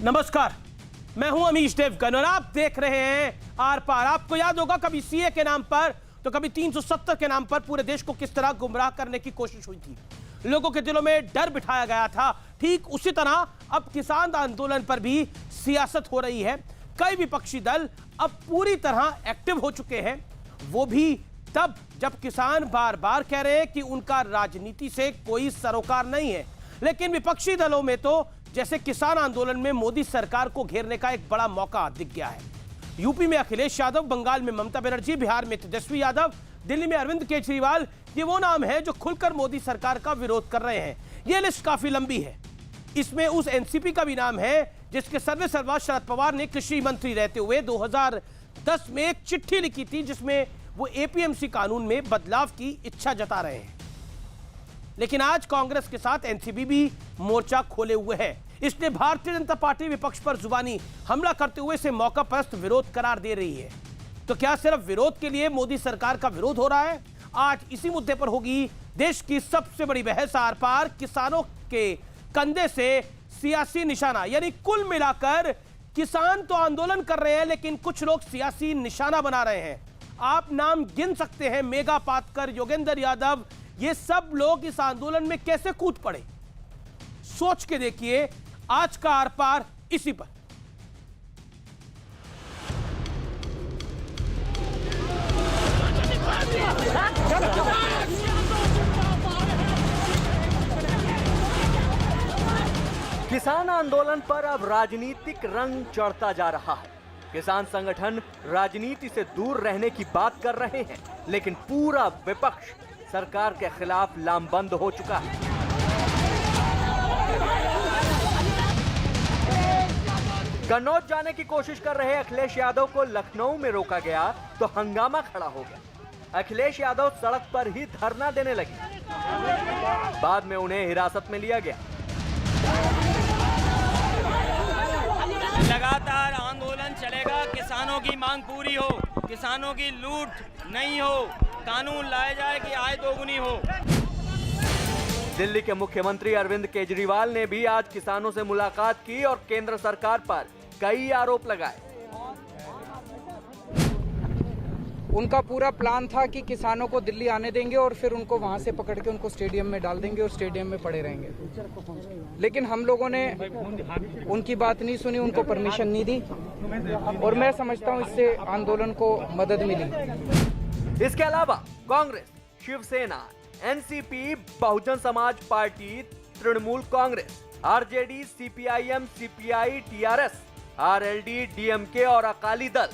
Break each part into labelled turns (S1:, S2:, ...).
S1: नमस्कार, मैं हूं अमीश देवगन और आप देख रहे हैं आर पार। आपको याद होगा कभी सीए के नाम पर तो कभी 370 के नाम पर पूरे देश को किस तरह गुमराह करने की कोशिश हुई थी, लोगों के दिलों में डर बिठाया गया था। ठीक उसी तरह अब किसान आंदोलन पर भी सियासत हो रही है। कई विपक्षी दल अब पूरी तरह एक्टिव हो चुके हैं, वो भी तब जब किसान बार बार कह रहे हैं कि उनका राजनीति से कोई सरोकार नहीं है। लेकिन विपक्षी दलों में तो जैसे किसान आंदोलन में मोदी सरकार को घेरने का एक बड़ा मौका दिख गया है। यूपी में अखिलेश यादव, बंगाल में ममता बनर्जी, बिहार में तेजस्वी यादव, दिल्ली में अरविंद केजरीवाल, ये वो नाम है जो खुलकर मोदी सरकार का विरोध कर रहे हैं। ये लिस्ट काफी लंबी है। इसमें उस एनसीपी का भी नाम है जिसके सर्वेसर्वा शरद पवार ने कृषि मंत्री रहते हुए 2010 में एक चिट्ठी लिखी थी जिसमें वो एपीएमसी कानून में बदलाव की इच्छा जता रहे हैं। लेकिन आज कांग्रेस के साथ एनसीपी भी मोर्चा खोले हुए है। इसने भारतीय जनता पार्टी विपक्ष पर जुबानी हमला करते हुए इसे मौका परस्त विरोध करार दे रही है। तो क्या सिर्फ विरोध के लिए मोदी सरकार का विरोध हो रहा है? आज इसी मुद्दे पर होगी देश की सबसे बड़ी बहस। आर पार किसानों के कंधे से सियासी निशाना, यानी कुल मिलाकर किसान तो आंदोलन कर रहे हैं लेकिन कुछ लोग सियासी निशाना बना रहे हैं। आप नाम गिन सकते हैं, मेघा पाटकर, योगेंद्र यादव, ये सब लोग इस आंदोलन में कैसे कूद पड़े। सोच के देखिए आज का आर पार इसी पर।
S2: किसान आंदोलन पर अब राजनीतिक रंग चढ़ता जा रहा है। किसान संगठन राजनीति से दूर रहने की बात कर रहे हैं, लेकिन पूरा विपक्ष सरकार के खिलाफ लामबंद हो चुका है। कन्नौज जाने की कोशिश कर रहे अखिलेश यादव को लखनऊ में रोका गया तो हंगामा खड़ा हो गया। अखिलेश यादव सड़क पर ही धरना देने लगे। बाद में उन्हें हिरासत में लिया गया।
S3: लगातार आंदोलन चलेगा, किसानों की मांग पूरी हो, किसानों की लूट नहीं हो, कानून लाया जाए कि आय दोगुनी हो।
S2: दिल्ली के मुख्यमंत्री अरविंद केजरीवाल ने भी आज किसानों से मुलाकात की और केंद्र सरकार पर कई आरोप लगाए।
S4: उनका पूरा प्लान था कि किसानों को दिल्ली आने देंगे और फिर उनको वहां से पकड़ के उनको स्टेडियम में डाल देंगे और स्टेडियम में पड़े रहेंगे। लेकिन हम लोगों ने उनकी बात नहीं सुनी, उनको परमिशन नहीं दी और मैं समझता हूं इससे आंदोलन को मदद मिली।
S2: इसके अलावा Congress, Shiv Sena, NCP, Bahujan Samaj party, Trinamool Congress, RJD, CPIM, CPI, TRS, RLD, DMK और अकाली दल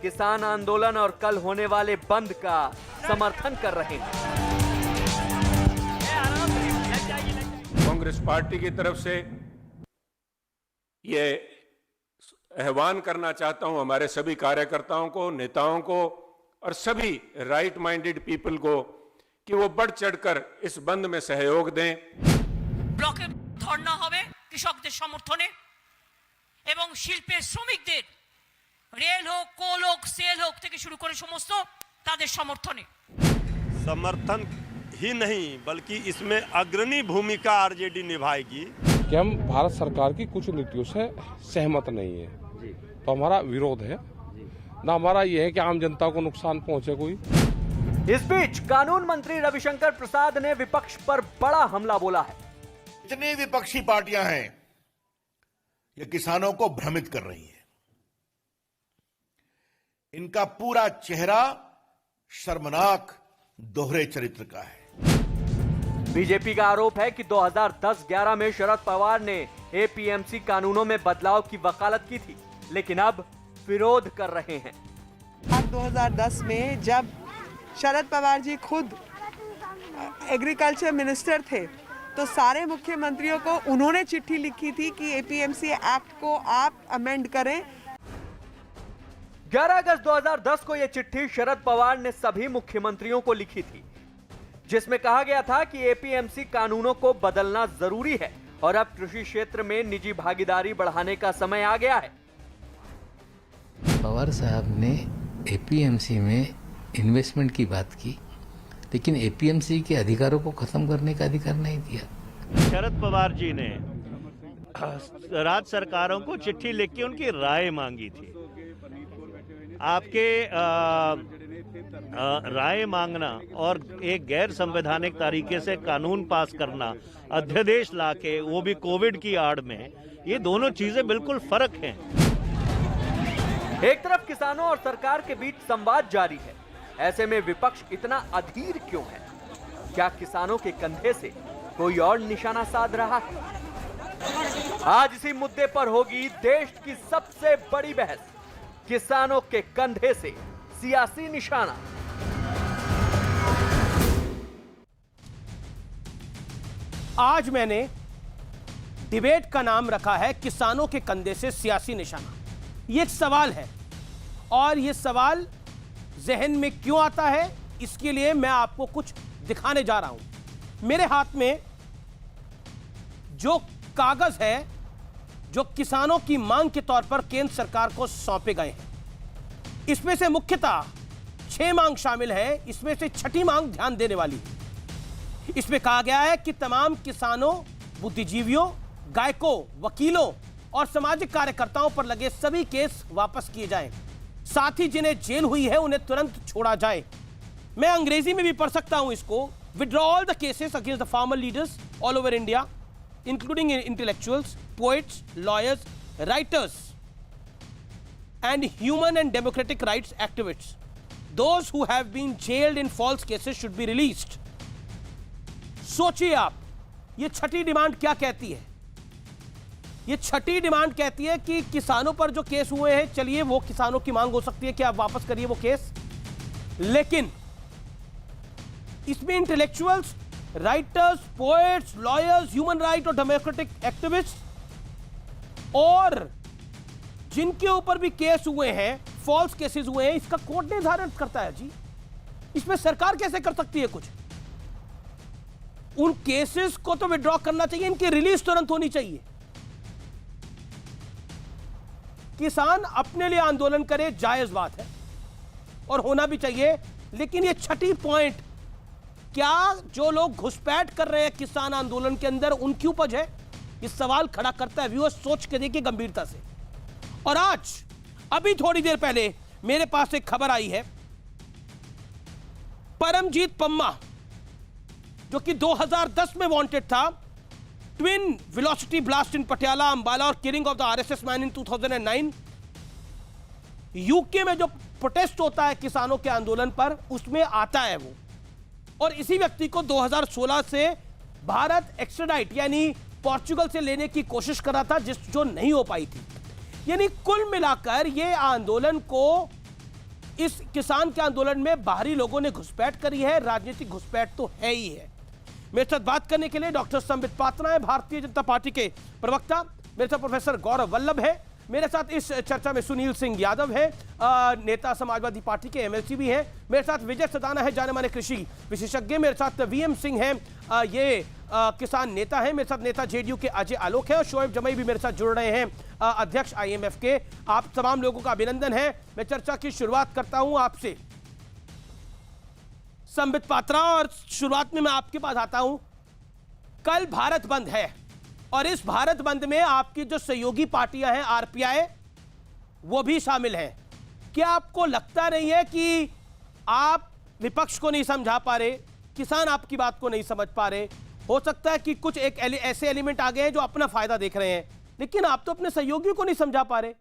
S2: किसान आंदोलन और कल होने वाले बंद का समर्थन कर रहे हैं।
S5: कांग्रेस पार्टी की तरफ से ये आह्वान करना चाहता हूं हमारे सभी कार्यकर्ताओं को, नेताओं को और सभी राइट माइंडेड पीपल को कि वो बढ़ चढ़कर इस बंद में सहयोग दें।
S6: ব্লকে ধর্ণা হবে কৃষকদের সমর্থনে এবং শিল্পের শ্রমিকদের রেল হোক, কোল হোক, সেল হোক থেকে শুরু করে সমস্ত তাদের সমর্থনে।
S7: समर्थन ही नहीं बल्कि इसमें अग्रणी भूमिका आरजेडी निभाएगी।
S8: कि हम भारत सरकार की कुछ नीतियों से सहमत नहीं है तो हमारा विरोध है ना, हमारा ये है कि आम जनता को नुकसान पहुंचे कोई।
S2: इस बीच कानून मंत्री रविशंकर प्रसाद ने विपक्ष पर बड़ा हमला बोला है।
S9: जितनी विपक्षी पार्टियां हैं ये किसानों को भ्रमित कर रही हैं। इनका पूरा चेहरा शर्मनाक दोहरे चरित्र का है।
S2: बीजेपी का आरोप है कि 2010-11 में शरद पवार ने एपीएमसी कानूनों में बदलाव की वकालत की थी, लेकिन अब विरोध कर रहे हैं।
S10: 2010 में जब शरद पवार जी खुद एग्रीकल्चर मिनिस्टर थे तो सारे मुख्यमंत्रियों को उन्होंने चिट्ठी लिखी थी कि एपीएमसी एक्ट को आप अमेंड करें।
S2: 11 अगस्त 2010 को यह चिट्ठी शरद पवार ने सभी मुख्यमंत्रियों को लिखी थी, जिसमें कहा गया था कि एपीएमसी कानूनों को बदलना जरूरी है और अब कृषि क्षेत्र में निजी भागीदारी बढ़ाने का समय आ गया है।
S11: पवार साहब ने एपीएमसी में इन्वेस्टमेंट की बात की, लेकिन एपीएमसी के अधिकारों को खत्म करने का अधिकार नहीं दिया।
S7: शरद पवार जी ने
S12: राज्य सरकारों को चिट्ठी लिख के उनकी राय मांगी थी। आपके राय मांगना और एक गैर संवैधानिक तरीके से कानून पास करना, अध्यादेश लाके, वो भी कोविड की आड़ में, ये दोनों चीजें बिल्कुल फर्क हैं।
S2: एक तरफ किसानों और सरकार के बीच संवाद जारी है, ऐसे में विपक्ष इतना अधीर क्यों है? क्या किसानों के कंधे से कोई और निशाना साध रहा है? आज इसी मुद्दे पर होगी देश की सबसे बड़ी बहस, किसानों के कंधे से सियासी निशाना।
S1: आज मैंने डिबेट का नाम रखा है किसानों के कंधे से सियासी निशाना। ये एक सवाल है और ये सवाल जहन में क्यों आता है, इसके लिए मैं आपको कुछ दिखाने जा रहा हूं। मेरे हाथ में जो कागज है जो किसानों की मांग के तौर पर केंद्र सरकार को सौंपे गए हैं, इसमें से मुख्यतः 6 मांग शामिल है। इसमें से छठी मांग ध्यान देने वाली है। इसमें कहा गया है कि तमाम किसानों, बुद्धिजीवियों, गायकों, वकीलों और सामाजिक कार्यकर्ताओं पर लगे सभी केस वापस किए जाएं। साथ ही जिन्हें जेल हुई है उन्हें तुरंत छोड़ा जाए। मैं अंग्रेजी में भी पढ़ सकता हूं इसको। Withdraw all the cases against the farmer leaders all over India, including intellectuals, poets, lawyers, writers, and human and democratic rights activists. Those who have been jailed in false cases should be released. सोचिए आप, ये छठी demand क्या कहती है? ये छठी demand कहती है कि किसानों पर जो केस हुए हैं, चलिए वो किसानों की मांग हो सकती है कि आप वापस करिए वो केस, लेकिन इसमें intellectuals, writers, poets, lawyers, human right और डेमोक्रेटिक एक्टिविस्ट और जिनके ऊपर भी केस हुए हैं, फॉल्स केसेस हुए हैं, इसका कोर्ट निर्धारण करता है जी। इसमें सरकार कैसे कर सकती है कुछ? उन केसेस को तो विड्रॉ करना चाहिए, इनकी रिलीज तुरंत होनी चाहिए। किसान अपने लिए आंदोलन करे, जायज बात है और होना भी चाहिए, लेकिन ये छठी पॉइंट, क्या जो लोग घुसपैठ कर रहे हैं किसान आंदोलन के अंदर उनकी उपज है? इस सवाल खड़ा करता है। व्यूअर्स, सोच के देखिए गंभीरता से। और आज अभी थोड़ी देर पहले मेरे पास एक खबर आई है, परमजीत पम्मा जो कि 2010 में वांटेड था, twin velocity blast in Patiala, Ambala और killing of the RSS man in 2009। UK में जो प्रोटेस्ट होता है किसानों के आंदोलन पर, उसमें आता है वो, और इसी व्यक्ति को 2016 से भारत एक्स्ट्राडाइट यानी पोर्चुगल से लेने की कोशिश कर रहा था, जो नहीं हो पाई थी। यानी कुल मिलाकर ये आंदोलन को, इस किसान के आंदोलन में बाहरी लोगों ने घुसपैठ करी है, राजनीतिक घुसपैठ तो है ही है। मेरे साथ बात करने के लिए डॉक्टर संबित पात्रा है, भारतीय जनता पार्टी के प्रवक्ता। मेरे साथ प्रोफेसर गौरव वल्लभ है। मेरे साथ इस चर्चा में सुनील सिंह यादव है, नेता समाजवादी पार्टी के एमएलसी भी हैं। मेरे साथ विजय सदाना है, जाने माने कृषि विशेषज्ञ। मेरे साथ वीएम सिंह हैं, ये किसान नेता हैं। मेरे साथ नेता जेडीयू के अजय आलोक है और शोएब जमई भी मेरे साथ जुड़ रहे हैं, अध्यक्ष आईएमएफ के। आप तमाम लोगों का अभिनंदन है। मैं चर्चा की शुरुआत करता हूं आपसे, संबित पात्रा, और शुरुआत में मैं आपके पास आता हूं। कल भारत बंद है और इस भारत बंद में आपकी जो सहयोगी पार्टियां हैं, आरपीआई, वो भी शामिल हैं। क्या आपको लगता नहीं है कि आप विपक्ष को नहीं समझा पा रहे, किसान आपकी बात को नहीं समझ पा रहे? हो सकता है कि कुछ एक ऐसे एलिमेंट आ गए हैं जो अपना फायदा देख रहे हैं, लेकिन आप तो अपने सहयोगियों को नहीं समझा पा रहे।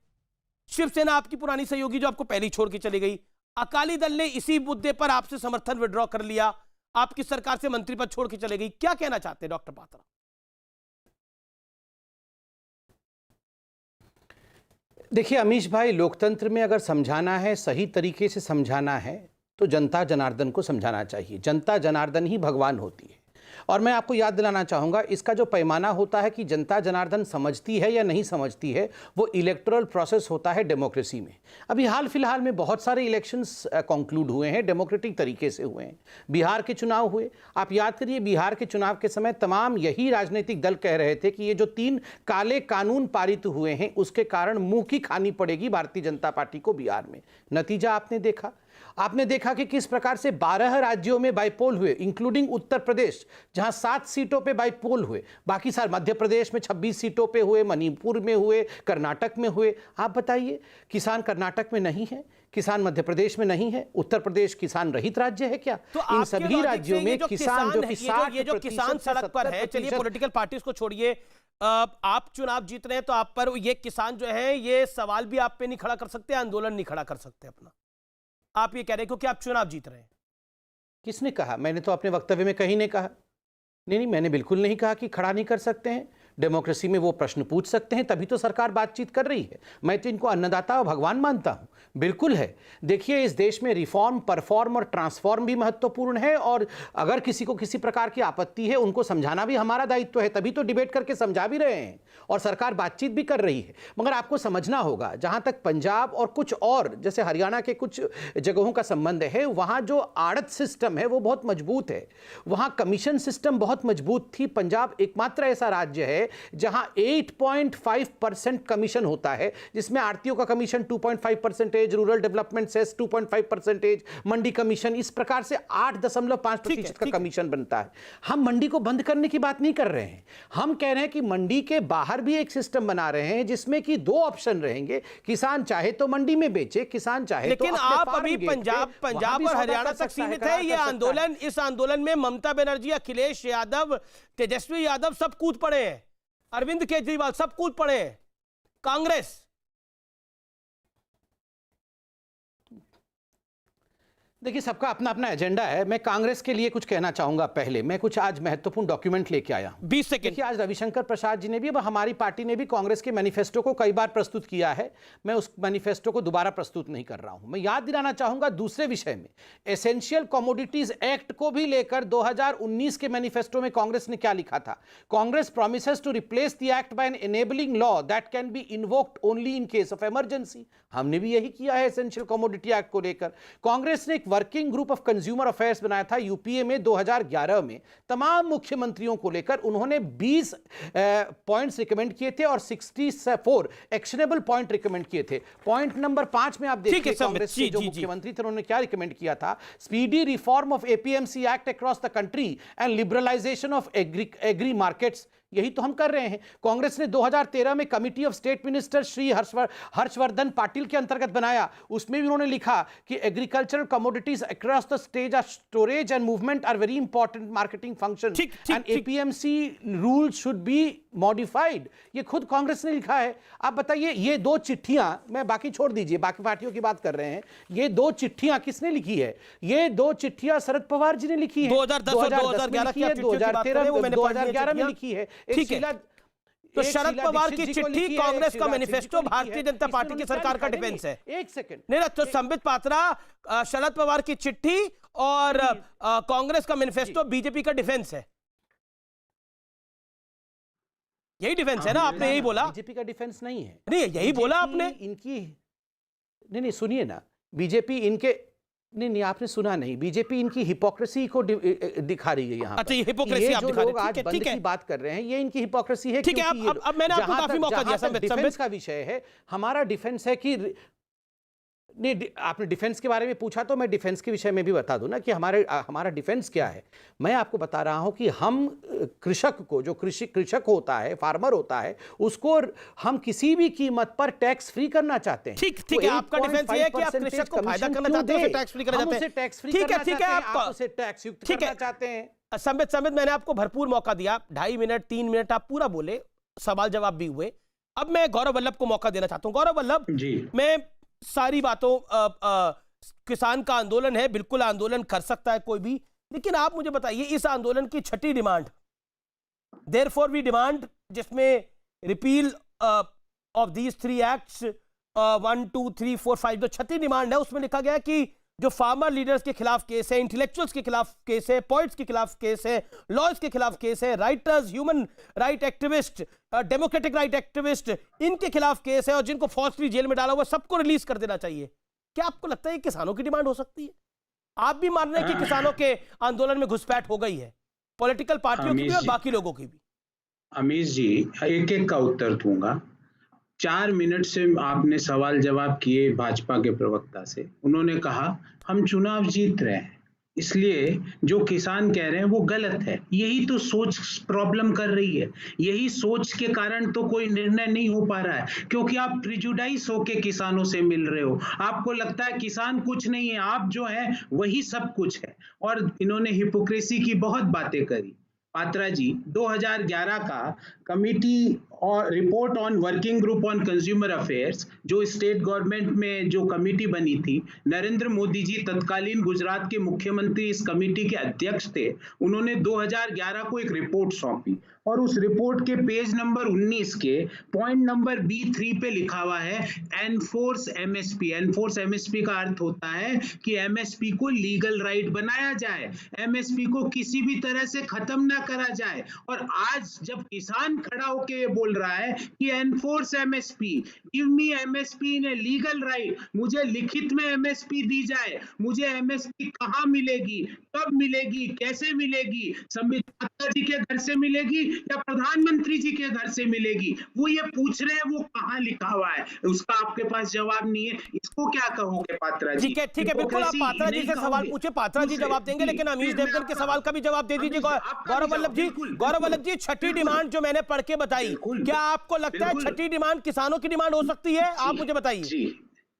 S1: शिवसेना आपकी पुरानी सहयोगी जो आपको पहले छोड़ के चली गई, अकाली दल ने इसी मुद्दे पर आपसे समर्थन विड्रॉ कर लिया, आपकी सरकार से मंत्री पद छोड़ के चले गई। क्या कहना चाहते हैं डॉक्टर पात्रा?
S13: देखिए अमीश भाई, लोकतंत्र में अगर समझाना है, सही तरीके से समझाना है, तो जनता जनार्दन को समझाना चाहिए। जनता जनार्दन ही भगवान होती है। और मैं आपको याद दिलाना चाहूँगा, इसका जो पैमाना होता है कि जनता जनार्दन समझती है या नहीं समझती है, वो इलेक्टोरल प्रोसेस होता है डेमोक्रेसी में। अभी हाल फिलहाल में बहुत सारे इलेक्शंस कंक्लूड हुए हैं, डेमोक्रेटिक तरीके से हुए हैं। बिहार के चुनाव हुए, आप याद करिए, बिहार के चुनाव के समय तमाम यही राजनीतिक दल कह रहे थे कि ये जो 3 काले कानून पारित हुए हैं, उसके कारण मुंह की खानी पड़ेगी भारतीय जनता पार्टी को बिहार में। नतीजा आपने देखा, आपने देखा कि किस प्रकार से 12 राज्यों में बाइपोल हुए, इंक्लूडिंग उत्तर प्रदेश जहां 7 सीटों पे बाइपोल हुए, बाकी सारे मध्य प्रदेश में 26 सीटों पे हुए, मणिपुर में हुए, कर्नाटक में हुए। आप बताइए, किसान कर्नाटक में नहीं है, किसान मध्य प्रदेश में नहीं है, उत्तर प्रदेश किसान रहित राज्य है क्या?
S1: तो
S13: इन सभी राज्यों में किसान जो
S1: ये जो किसान सड़क पर है, चलिए पॉलिटिकल पार्टीज को छोड़िए, आप चुनाव जीत रहे हैं तो आप पर ये किसान जो है ये सवाल भी आप पे नहीं खड़ा कर सकते, आंदोलन नहीं खड़ा कर सकते अपना। आप ये कह रहे हैं क्योंकि आप चुनाव जीत रहे हैं।
S13: किसने कहा? मैंने तो अपने वक्तव्य में कहीं नहीं कहा। नहीं, मैंने बिल्कुल नहीं कहा कि खड़ा नहीं कर सकते हैं। डेमोक्रेसी में वो प्रश्न पूछ सकते हैं, तभी तो सरकार बातचीत कर रही है। मैं तो इनको अन्नदाता और भगवान मानता हूं। बिल्कुल है। देखिए, इस देश में रिफॉर्म, परफॉर्म और ट्रांसफॉर्म भी महत्वपूर्ण है, और अगर किसी को किसी प्रकार की आपत्ति है उनको समझाना भी हमारा दायित्व है, तभी तो डिबेट करके समझा भी रहे हैं और सरकार बातचीत भी कर रही है। मगर आपको समझना होगा, जहां तक पंजाब और कुछ और जैसे हरियाणा के कुछ जगहों का संबंध है, वहां जो आड़त सिस्टम है वो बहुत मजबूत है, वहां कमीशन सिस्टम बहुत मजबूत थी। पंजाब एकमात्र ऐसा राज्य है जहां 8.5% कमीशन होता है, जिसमें आड़तियों का कमीशन 2.5%, रूरल डेवलपमेंट सेस 2.5%, मंडी कमीशन, इस प्रकार से 8.5% का कमीशन बनता है। हम मंडी को बंद करने की बात नहीं कर रहे हैं, हम कह रहे हैं कि मंडी के बाहर भी एक सिस्टम बना रहे हैं जिसमें कि 2 ऑप्शन रहेंगे, किसान चाहे तो मंडी में बेचे, किसान चाहे
S1: लेकिन
S13: तो
S1: आप अभी पंजाब और हरियाणा तक सीमित है ये आंदोलन। इस आंदोलन में ममता बनर्जी, अखिलेश यादव, तेजस्वी यादव सब कूद पड़े हैं, अरविंद केजरीवाल सब कूद पड़े हैं, कांग्रेस।
S13: देखिए, सबका अपना अपना एजेंडा है। मैं कांग्रेस के लिए कुछ कहना चाहूंगा। पहले मैं कुछ आज महत्वपूर्ण डॉक्यूमेंट लेके आया हूं।
S1: 20 सेकंड।
S13: देखिए, आज रविशंकर प्रसाद जी ने भी, हमारी पार्टी ने भी कांग्रेस के मैनिफेस्टो को कई बार प्रस्तुत किया है। मैं उस मैनिफेस्टो को दोबारा प्रस्तुत नहीं कर रहा हूं। मैं याद दिलाना चाहूंगा दूसरे विषय में, एसेंशियल कमोडिटीज एक्ट को भी लेकर 2019 के मैनिफेस्टो में कांग्रेस ने क्या लिखा था? Congress promises to replace the act by an enabling law that can be invoked only in case of emergency. हमने भी यही किया है एसेंशियल कमोडिटी एक्ट को लेकर। कांग्रेस ने एक working group of consumer affairs बनाया था यूपीए में 2011 में। तमाम मुख्यमंत्रियों को लेकर उन्होंने 20 पॉइंट्स रिकमेंड किए थे और 64 एक्शनेबल पॉइंट रिकमेंड किए थे। पॉइंट नंबर 5 में आप देखिए कांग्रेस के जो मुख्यमंत्री थे उन्होंने क्या रिकमेंड किया था? Speedy reform of APMC act across the country and liberalization of agri markets. यही तो हम कर रहे हैं। कांग्रेस ने 2013 में committee of state minister Shri Harshvardhan Patil के अंतर्गत बनाया। उसमें भी उन्होंने लिखा कि agricultural commodities across the stage of storage and movement are very important marketing functions and APMC rule should be modified. ये खुद कांग्रेस ने लिखा है। आप बताइए, ये 2 चिट्ठियां, मैं बाकी छोड़ दीजिए, बाकी पार्टियों की बात कर रहे हैं, ये 2 चिट्ठियां किसने लिखी है? ये 2 चिट्ठियां शरद पवार जी ने लिखी है।
S1: 2010
S13: में लिखी है, 2013 में लिखी है।
S1: ठीक है, तो शरद पवार की चिट्ठी कांग्रेस का मैनिफेस्टो भारतीय जनता पार्टी की सरकार का डिफेंस है।
S13: एक सेकंड,
S1: नहीं, तो संबित पात्रा, शरद पवार की चिट्ठी और कांग्रेस का मैनिफेस्टो बीजेपी का डिफेंस है। यही डिफेंस है ना? आपने यही बोला।
S13: बीजेपी का डिफेंस नहीं है।
S1: नहीं, यही बोला आपने।
S13: इनकी नहीं, सुनिए ना, बीजेपी इनके नहीं, आपने सुना नहीं। बीजेपी इनकी हिपोक्रेसी को दिखा रही है यहाँ।
S1: अच्छा, ये हिपोक्रेसी आप दिखा रहे हैं।
S13: आज बंद की बात कर रहे हैं, ये इनकी हिपोक्रेसी है।
S1: ठीक है, अब मैंने आपको काफी मौका दिया।
S13: डिफेंस का विषय है, हमारा डिफेंस है कि नहीं, आपने डिफेंस के बारे में पूछा तो मैं डिफेंस के विषय में भी बता दूं ना कि हमारा डिफेंस क्या है। मैं आपको बता रहा हूं कि हम कृषक को, जो कृषक होता है, फार्मर होता है, उसको हम किसी भी कीमत पर टैक्स फ्री करना चाहते हैं।
S1: ठीक है, आपका डिफेंस ये है कि आप कृषक को फायदा करना चाहते हैं, टैक्स फ्री करना चाहते हैं।
S13: टैक्स फ्री
S1: ठीक है,
S13: आप उसे टैक्स युक्त करना चाहते हैं।
S1: संबित, मैंने आपको भरपूर मौका दिया, 2.5 मिनट 3 मिनट आप पूरा बोले, सवाल जवाब भी हुए। अब मैं गौरव वल्लभ को मौका देना चाहता हूं। गौरव वल्लभ जी, मैं सारी बातों, किसान का आंदोलन है, बिल्कुल आंदोलन कर सकता है कोई भी, लेकिन आप मुझे बताइए, इस आंदोलन की 6ठी डिमांड, देयरफॉर वी डिमांड, जिसमें रिपील ऑफ दीज 3 एक्ट्स 1 2 3 4 5, जो 6ठी डिमांड है उसमें लिखा गया कि जो फार्मर लीडर्स के खिलाफ केस है, इंटेलेक्चुअल्स के खिलाफ केस है, पोइट्स के खिलाफ केस है, लॉयर्स के खिलाफ केस है, writers, human right activist, democratic right activist, इनके खिलाफ केस है, और जिनको फॉल्सली जेल में डाला हुआ सबको रिलीज कर देना चाहिए। क्या आपको लगता है किसानों की डिमांड हो सकती है? आप भी मान रहे हैं कि किसानों के आंदोलन में घुसपैठ हो गई है, पॉलिटिकल पार्टियों की भी और बाकी लोगों की भी?
S14: अमीश जी, एक एक का उत्तर दूंगा। 4 मिनट से आपने सवाल जवाब किए भाजपा के प्रवक्ता से। उन्होंने कहा हम चुनाव जीत रहे हैं, इसलिए जो किसान कह रहे हैं वो गलत है। यही तो सोच प्रॉब्लम कर रही है। यही सोच के कारण तो कोई निर्णय नहीं हो पा रहा है, क्योंकि आप प्रिजुडाइज होके किसानों से मिल रहे हो। आपको लगता है किसान कुछ नहीं है, आप जो है वही सब कुछ है। और इन्होंने हिपोक्रेसी की बहुत बातें करी। पात्रा जी 2011 का कमिटी और report on working group on consumer affairs, जो स्टेट गवर्नमेंट में जो कमिटी बनी थी, नरेंद्र मोदी जी तत्कालीन गुजरात के मुख्यमंत्री इस कमिटी के अध्यक्ष थे। उन्होंने 2011 को एक रिपोर्ट सौंपी और उस रिपोर्ट के पेज नंबर 19 के पॉइंट नंबर B3 पे लिखा हुआ है एनफोर्स एमएसपी। एनफोर्स एमएसपी का अर्थ होता है कि एमएसपी को लीगल राइट बनाया जाए, एमएसपी को किसी भी तरह से खत्म ना करा जाए। और आज जब किसान खड़ा होकर ये बोल रहा है कि enforce MSP, give me MSP in a legal right, मुझे लिखित में एमएसपी दी जाए, मुझे एमएसपी कहां मिलेगी, कब मिलेगी, कैसे मिलेगी, संविधान जी के घर से मिलेगी या प्रधानमंत्री जी के घर से मिलेगी, वो ये पूछ रहे हैं, वो कहां लिखा हुआ है, उसका आपके पास जवाब नहीं है। इसको क्या कहोगे पात्रा जी?
S1: ठीक है बिल्कुल, आप पात्रा जी से सवाल पूछे, पात्रा जी जवाब देंगे, लेकिन अमीश देवगन के सवाल का भी जवाब दे दीजिए गौरव वल्लभ जी। छठी डिमांड जो मैंने पढ़ के बताई, क्या आपको लगता है छठी डिमांड किसानों की डिमांड हो सकती है? आप मुझे बताइए,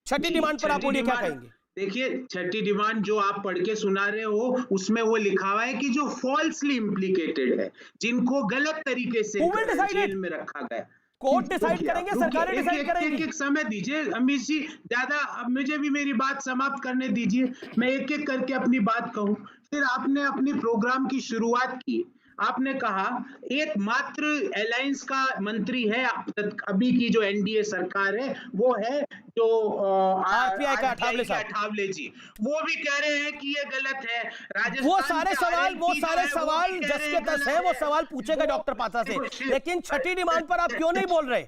S1: छठी डिमांड पर आप बोलिए क्या कहेंगे?
S14: देखिए, छठी डिमांड जो आप पढ़ के सुना रहे हो, उसमें वो लिखा हुआ है कि जो फॉल्सली इम्प्लीकेटेड है, जिनको गलत तरीके से जेल में रखा गया,
S1: कोर्ट डिसाइड करेंगे, सरकारें डिसाइड करेंगी।
S14: एक समय दीजिए अमीश जी, ज्यादा अब मुझे भी मेरी बात समाप्त करने दीजिए, मैं एक एक करके अपनी बात कहूं। फिर आपने अपनी प्रोग्राम की शुरुआत की, आपने कहा एकमात्र अलायंस का मंत्री है अभी की जो एनडीए सरकार है, वो है जो
S1: आरपीआई का
S14: अठावले जी। वो भी कह रहे हैं कि ये गलत है। राजस्थान
S1: वो सारे सवाल जस के तस है, वो सवाल पूछेगा डॉक्टर पात्रा से, लेकिन छठी डिमांड पर आप क्यों नहीं बोल रहे?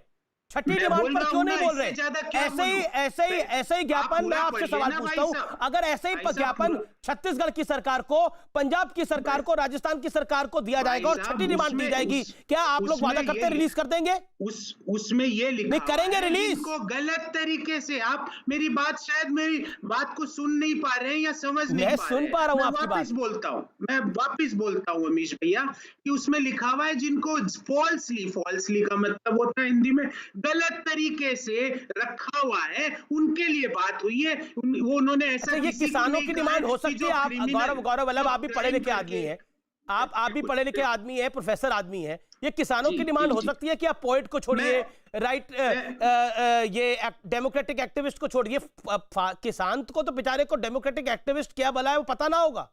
S1: छठी डिमांड पर क्यों नहीं बोल रहे? ऐसे ही ज्ञापन, मैं आपसे सवाल पूछता हूं, अगर ऐसे ही ज्ञापन छत्तीसगढ़ की सरकार को, पंजाब की सरकार को, राजस्थान की सरकार को दिया जाएगा और छठी डिमांड दी जाएगी, क्या आप लोग वादा करते रिलीज कर देंगे?
S14: उसमें ये लिखा
S1: नहीं करेंगे रिलीज
S14: को गलत तरीके से। आप मेरी बात, शायद मेरी बात को सुन नहीं पा रहे हैं या समझ नहीं पा रहे हैं।
S1: सुन पा रहा हूं आपकी बात।
S14: मैं वापिस बोलता हूं अमीश भैया, कि उसमें लिखा हुआ है जिनको फॉल्सली का मतलब होता है हिंदी में गलत तरीके से रखा हुआ है, उनके लिए बात हुई है। वो उन्होंने ऐसा,
S1: ये किसानों की डिमांड हो सकती है। आप गौरव वल्लभ, आप भी पढ़े लिखे आदमी हैं, आप भी पढ़े लिखे आदमी है, प्रोफेसर आदमी है, ये किसानों की डिमांड हो सकती है कि आप पोएट को छोड़िए, ये डेमोक्रेटिक एक्टिविस्ट को छोड़िए, किसान को तो बेचारे को डेमोक्रेटिक एक्टिविस्ट क्या भला है वो पता ना होगा।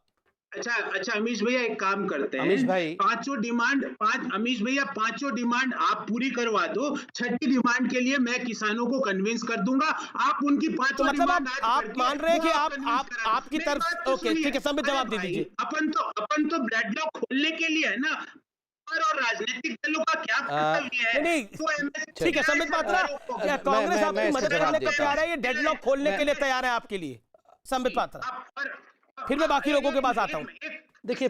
S14: अच्छा अमीश भैया, एक काम करते हैं,
S13: अमीश भाई,
S14: पांचों डिमांड आप पूरी करवा दो। छठी डिमांड के लिए मैं किसानों को कन्विंस कर दूंगा। आप उनकी पांचों डिमांड
S1: आप मान रहे हैं कि आपकी तरफ, ओके ठीक है, सब जवाब दे दीजिए।
S14: अपन तो डेडलॉक खोलने के लिए है ना, और राजनीतिक दलों का क्या कर्तव्य है?
S1: ठीक है संबित पात्रा, कांग्रेस आपकी मदद करने को तैयार है, ये डेडलॉक खोलने के लिए तैयार है आपके लिए, संबित पात्रा। फिर मैं बाकी लोगों के पास आता हूं।
S13: देखिए,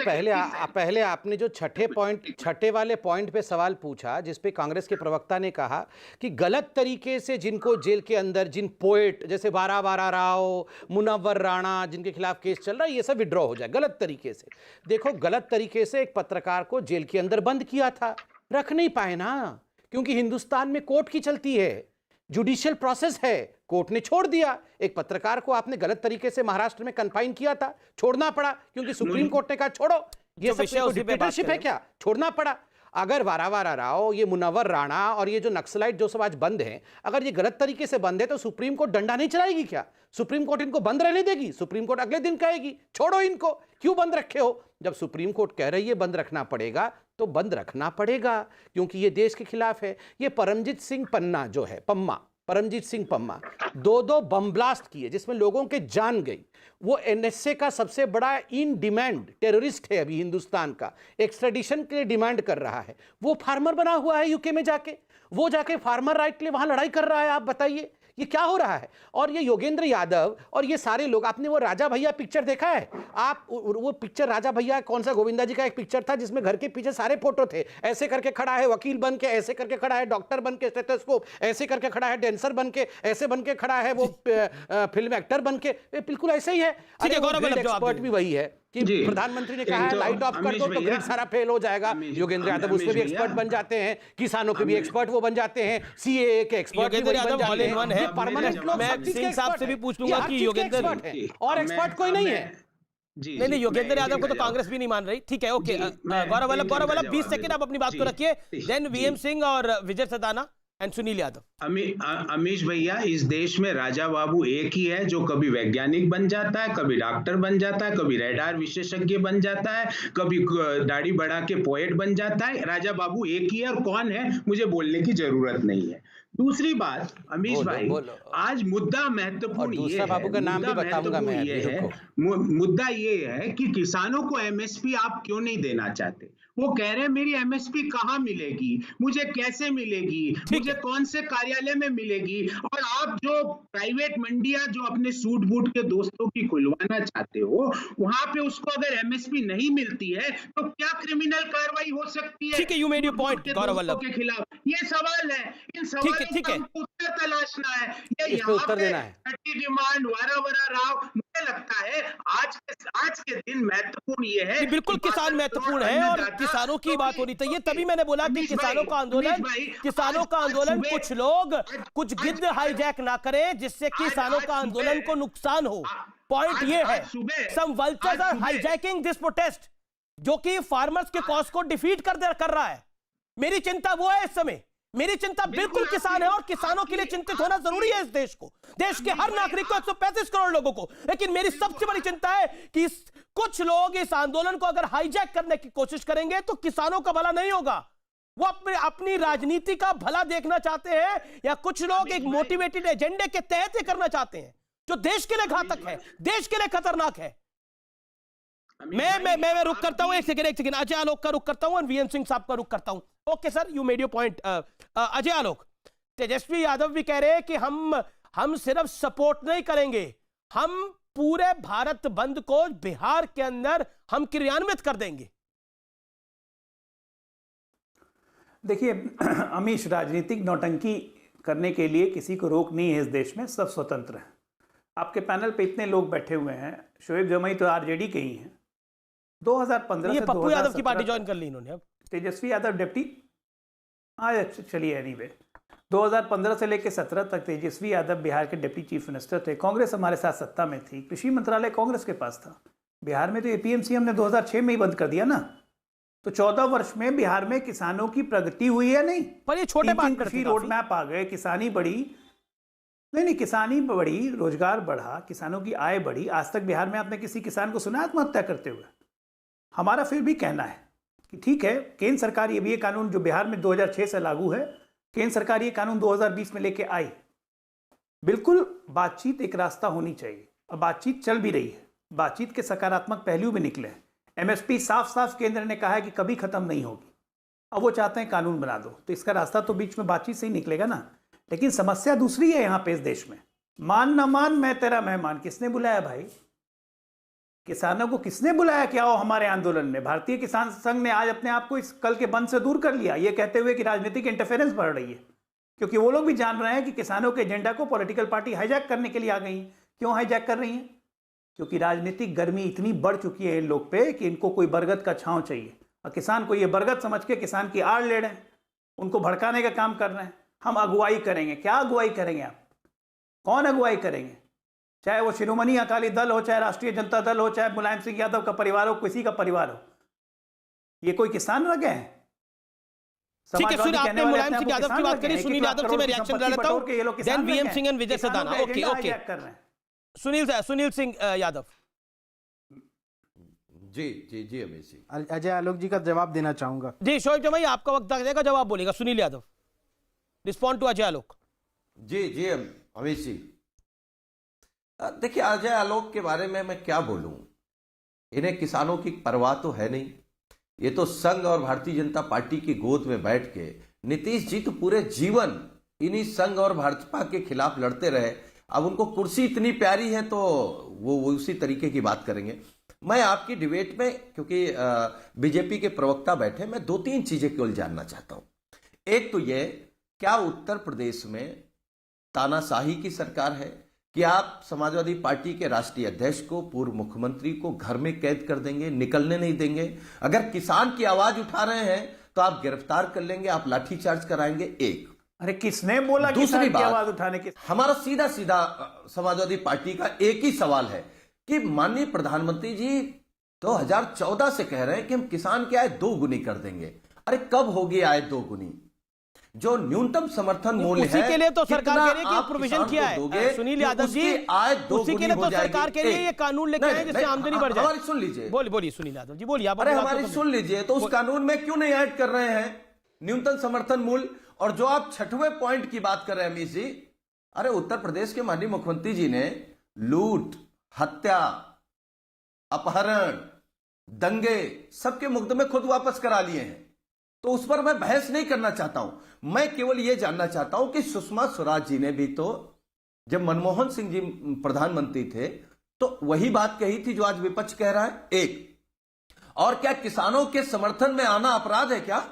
S13: पहले आपने जो छठे वाले पॉइंट पे सवाल पूछा, जिसपे कांग्रेस के प्रवक्ता ने कहा कि गलत तरीके से जिनको जेल के अंदर, जिन पोएट जैसे वारा राव, मुनव्वर राणा, जिनके खिलाफ केस चल रहा है, ये सब विड्रॉ हो जाए गलत तरीके से। देखो, गलत तरीके से एक पत्रकार को जेल के अंदर बंद किया था, रख नहीं पाए ना, क्योंकि हिंदुस्तान में कोर्ट की चलती है, जुडिशियल प्रोसेस है, कोर्ट ने छोड़ दिया। एक पत्रकार को आपने गलत तरीके से महाराष्ट्र में कन्फाइन किया था, छोड़ना पड़ा, क्योंकि सुप्रीम कोर्ट ने कहा छोड़ो, ये सब डिक्टेटरशिप है क्या, छोड़ना पड़ा। अगर वारा राव, ये मुनव्वर राणा और ये जो नक्सलाइट जो सब आज बंद हैं, अगर ये गलत तरीके से बंद है तो सुप्रीम कोर्ट डंडा नहीं चलाएगी क्या? सुप्रीम कोर्ट इनको बंद रहने देगी? सुप्रीम कोर्ट अगले दिन कहेगी छोड़ो इनको, क्यों बंद रखे हो? जब सुप्रीम कोर्ट कह रही है बंद रखना पड़ेगा तो बंद रखना पड़ेगा, क्योंकि ये देश के खिलाफ है। ये परमजीत सिंह पन्ना जो है, पम्मा, परमजीत सिंह पम्मा, 2 बम ब्लास्ट किए जिसमें लोगों के जान गई। वो एनएसए का सबसे बड़ा इन डिमांड टेररिस्ट है अभी हिंदुस्तान का, एक्स्ट्रेडिशन के लिए डिमांड कर रहा है। वो फार्मर बना हुआ है यूके में जाके, वो जाके फार्मर राइट के लिए वहां लड़ाई कर रहा है। आप बताइए ये क्या हो रहा है? और ये योगेंद्र यादव और ये सारे लोग, आपने वो राजा भैया पिक्चर देखा है? आप वो पिक्चर राजा भैया कौन सा, गोविंदा जी का एक पिक्चर था जिसमें घर के पीछे सारे फोटो थे, ऐसे करके खड़ा है वकील बन के, ऐसे करके खड़ा है डॉक्टर बन के स्टेथोस्कोप, ऐसे करके खड़ा है डांसर बन के, ऐसे बन के खड़ा है वो फिल्म एक्टर बन के, बिल्कुल ऐसे ही है। एक्सपर्ट भी वही है कि प्रधानमंत्री ने कहा है लाइट ऑफ कर दो तो ग्रिड सारा फेल हो जाएगा। योगेंद्र यादव उसमें भी एक्सपर्ट बन जाते हैं, किसानों के भी एक्सपर्ट वो बन जाते हैं, सीएए के एक्सपर्ट भी बन जाते हैं। परमानेंट लोग
S1: सिंह साहब से भी पूछ लूंगा कि योगेंद्र
S13: और एक्सपर्ट कोई नहीं है।
S1: नहीं, योगेंद्र यादव को तो कांग्रेस भी नहीं मान रही। ठीक है, ओके। गौरव वल्लभ 20 सेकंड आप अपनी बात को रखिए, देन वीएम सिंह और विजय सदाना एंड सुनील यादव।
S14: अमीश भैया, इस देश में राजा बाबू एक ही है जो कभी वैज्ञानिक बन जाता है, कभी डॉक्टर बन जाता है, कभी रेडार विशेषज्ञ बन जाता है, कभी दाढ़ी बढ़ा के पोएट बन जाता है। राजा बाबू एक ही है, और कौन है मुझे बोलने की जरूरत नहीं है। दूसरी बात अमीश भाई, आज मुद्दा महत्वपूर्ण ये है,
S13: बाबू का नाम भी बताऊंगा मैं,
S14: मुद्दा ये है कि किसानों को एमएसपी आप क्यों नहीं देना चाहते? वो कह रहे हैं मेरी एमएसपी कहाँ मिलेगी, मुझे कैसे मिलेगी, मुझे कौन से कार्यालय में मिलेगी? और आप जो प्राइवेट मंडियां जो अपने सूट बूट के दोस्तों की खुलवाना चाहते हो, वहां पे उसको अगर एमएसपी नहीं मिलती है तो क्या क्रिमिनल कार्रवाई हो सकती है?
S1: ठीक है, you made your point Gaurav Vallabh
S14: के खिलाफ। ये सवाल है, इन सवालों का हमको उत्तर तलाशना है। ये
S13: इस पे उत्तर देना है।
S14: डिमांड वारा राव, मुझे लगता है आज के दिन महत्वपूर्ण ये है।
S1: बिल्कुल, किसान महत्वपूर्ण है और किसानों की बात होनी चाहिए। तभी मैंने बोला कि किसानों का आंदोलन कुछ लोग कुछ गिद्ध हाईजैक ना करें जिससे किसानों का आंदोलन को नुकसान हो। पॉइंट ये है, some vultures are hijacking this protest, जो कि फार्मर्स के कॉज को डिफीट कर रहा है। मेरी चिंता वो है इस समय, मेरी चिंता बिल्कुल किसान है और किसानों के लिए चिंतित होना जरूरी है इस देश को, देश के हर नागरिक को, 135 करोड़ लोगों को। लेकिन मेरी सबसे बड़ी चिंता है कि कुछ लोग इस आंदोलन को अगर हाईजैक करने की कोशिश करेंगे तो किसानों का भला नहीं होगा। वो अपनी राजनीति का भला देखना चाहते हैं, या कुछ लोग एक मोटिवेटेड एजेंडे के तहत ये करना चाहते हैं जो देश के लिए घातक है, देश के लिए खतरनाक है। मैं रुक करता हूं, एक सेकंड अजय आलोक का रुक करता हूं और वीएम सिंह साहब का रुक करता हूं। Okay sir, you made your point. Ajay Alok, Tejashwi Yadav भी कह रहे हैं कि हम सिर्फ सपोर्ट नहीं करेंगे, हम पूरे भारत बंद को बिहार के अंदर हम क्रियान्वित कर देंगे।
S15: देखिए अमीश, राजनीतिक नौटंकी करने के लिए किसी को रोक नहीं है इस देश में, सब स्वतंत्र हैं। आपके पैनल पे इतने लोग बैठे हुए हैं, शोएब जमई तो आरजेडी के ही हैं। 2015 से
S1: पप्पू यादव की पार्टी ज्वाइन कर ली इन्होंने। अब
S15: तेजस्वी यादव डिप्टी, चलिए एनीवे, 2015 से लेकर 17 तक तेजस्वी यादव बिहार के डिप्टी चीफ मिनिस्टर थे। कांग्रेस हमारे साथ सत्ता में थी, कृषि मंत्रालय कांग्रेस के पास था। बिहार में तो एपीएमसी हमने 2006 में ही बंद कर दिया ना। तो 14 वर्ष में बिहार में किसानों की प्रगति हुई है नहीं?
S1: पर ये छोटे बात
S15: कृषि रोड मैप आ गए, किसानी बढ़ी, नहीं किसानी बढ़ी, रोजगार बढ़ा, किसानों की आय बढ़ी। आज तक बिहार में आपने किसी किसान को सुना आत्महत्या करते हुए? हमारा फिर भी कहना है कि ठीक है, केंद्र सरकार ये कानून जो बिहार में 2006 से लागू है, केंद्र सरकार ये कानून 2020 में लेके आई। बिल्कुल बातचीत एक रास्ता होनी चाहिए, अब बातचीत चल भी रही है, बातचीत के सकारात्मक पहलू भी निकले हैं। एमएसपी साफ साफ केंद्र ने कहा है कि कभी खत्म नहीं होगी, अब वो चाहते हैं कानून बना दो, तो इसका रास्ता तो बीच में बातचीत से ही निकलेगा ना। लेकिन समस्या दूसरी है यहाँ पे इस देश में, मान ना मान मैं तेरा मेहमान। किसने बुलाया भाई? किसानों को किसने बुलाया कि आओ हमारे आंदोलन में? भारतीय किसान संघ ने आज अपने आप को इस कल के बंद से दूर कर लिया, ये कहते हुए कि राजनीतिक इंटरफेरेंस बढ़ रही है, क्योंकि वो लोग भी जान रहे हैं कि किसानों के एजेंडा को पॉलिटिकल पार्टी हाईजैक करने के लिए आ गई हैं। क्यों हाईजैक कर रही हैं? क्योंकि राजनीतिक गर्मी इतनी बढ़ चुकी है इन लोग पे कि इनको कोई बरगद का छांव चाहिए, और किसान को ये बरगद समझ के किसान की आड़ ले रहे हैं, उनको भड़काने का काम कर रहे हैं। हम अगुवाई करेंगे। क्या अगुवाई करेंगे आप? कौन अगुवाई करेंगे? चाहे वो शिरोमणि अकाली दल हो, चाहे राष्ट्रीय जनता दल हो, चाहे मुलायम सिंह यादव का परिवार हो, किसी का परिवार हो, ये कोई किसान रह गए?
S1: ठीक है, सुनिए, आपने मुलायम सिंह यादव की बात करी, सुनील यादव से मैं रिएक्शन ले लेता हूं, then VM Singh and Vijay Sadana. Okay Sunil Singh Yadav.
S16: जी अमीश जी, अजय आलोक जी का जवाब देना चाहूंगा।
S1: जी शोएब जमई, आपका वक्त आ जाएगा, जवाब बोलेगा सुनील यादव। Respond to Ajay Alok.
S17: जी अमित जी, देखिए अजय आलोक के बारे में मैं क्या बोलूं, इन्हें किसानों की परवाह तो है नहीं। ये तो संघ और भारतीय जनता पार्टी की गोद में बैठ के नीतीश जी तो पूरे जीवन इन्हीं संघ और भाजपा के खिलाफ लड़ते रहे। अब उनको कुर्सी इतनी प्यारी है तो वो उसी तरीके की बात करेंगे। मैं आपकी डिबेट में, क्योंकि बीजेपी के प्रवक्ता बैठे, मैं 2-3 चीजें केवल जानना चाहता हूं। एक तो ये, क्या उत्तर प्रदेश में तानाशाही की सरकार है कि आप समाजवादी पार्टी के राष्ट्रीय अध्यक्ष को, पूर्व मुख्यमंत्री को घर में कैद कर देंगे, निकलने नहीं देंगे? अगर किसान की आवाज उठा रहे हैं तो आप गिरफ्तार कर लेंगे, आप लाठीचार्ज कराएंगे? एक।
S15: अरे किसने बोला
S17: दूसरी बात,
S15: आवाज उठाने की?
S17: हमारा सीधा समाजवादी पार्टी का एक ही सवाल है कि माननीय प्रधानमंत्री जी 2014 से कह रहे हैं कि हम किसान की आय 2 गुनी कर देंगे। अरे कब होगी आय 2 गुनी? जो न्यूनतम समर्थन मूल्य है,
S1: उसी के लिए तो सरकार कह रही है कि प्रोविजन किया है। सुनील यादव जी,
S17: आय 2
S1: उसी के लिए तो सरकार कह रही है ये कानून लेके आए जिससे आमदनी बढ़ जाए।
S17: हमारी सुन लीजिए,
S1: बोलिए सुनील यादव जी, बोलिए।
S17: अरे हमारी सुन लीजिए, तो उस कानून में क्यों नहीं ऐड कर रहे हैं न्यूनतम समर्थन मूल्य? और जो आप 6वें पॉइंट की बात कर रहे हैं अमित जी, अरे उत्तर प्रदेश के माननीय मुख्यमंत्री जी ने लूट, हत्या, अपहरण, दंगे, सबके मुकदमे खुद वापस करा लिए हैं। तो उस पर मैं बहस नहीं करना चाहता हूं। मैं केवल यह जानना चाहता हूं कि सुषमा स्वराज जी ने भी तो, जब मनमोहन सिंह जी प्रधानमंत्री थे, तो वही बात कही थी जो आज विपक्ष कह रहा है। एक और, क्या किसानों के समर्थन में आना अपराध है क्या?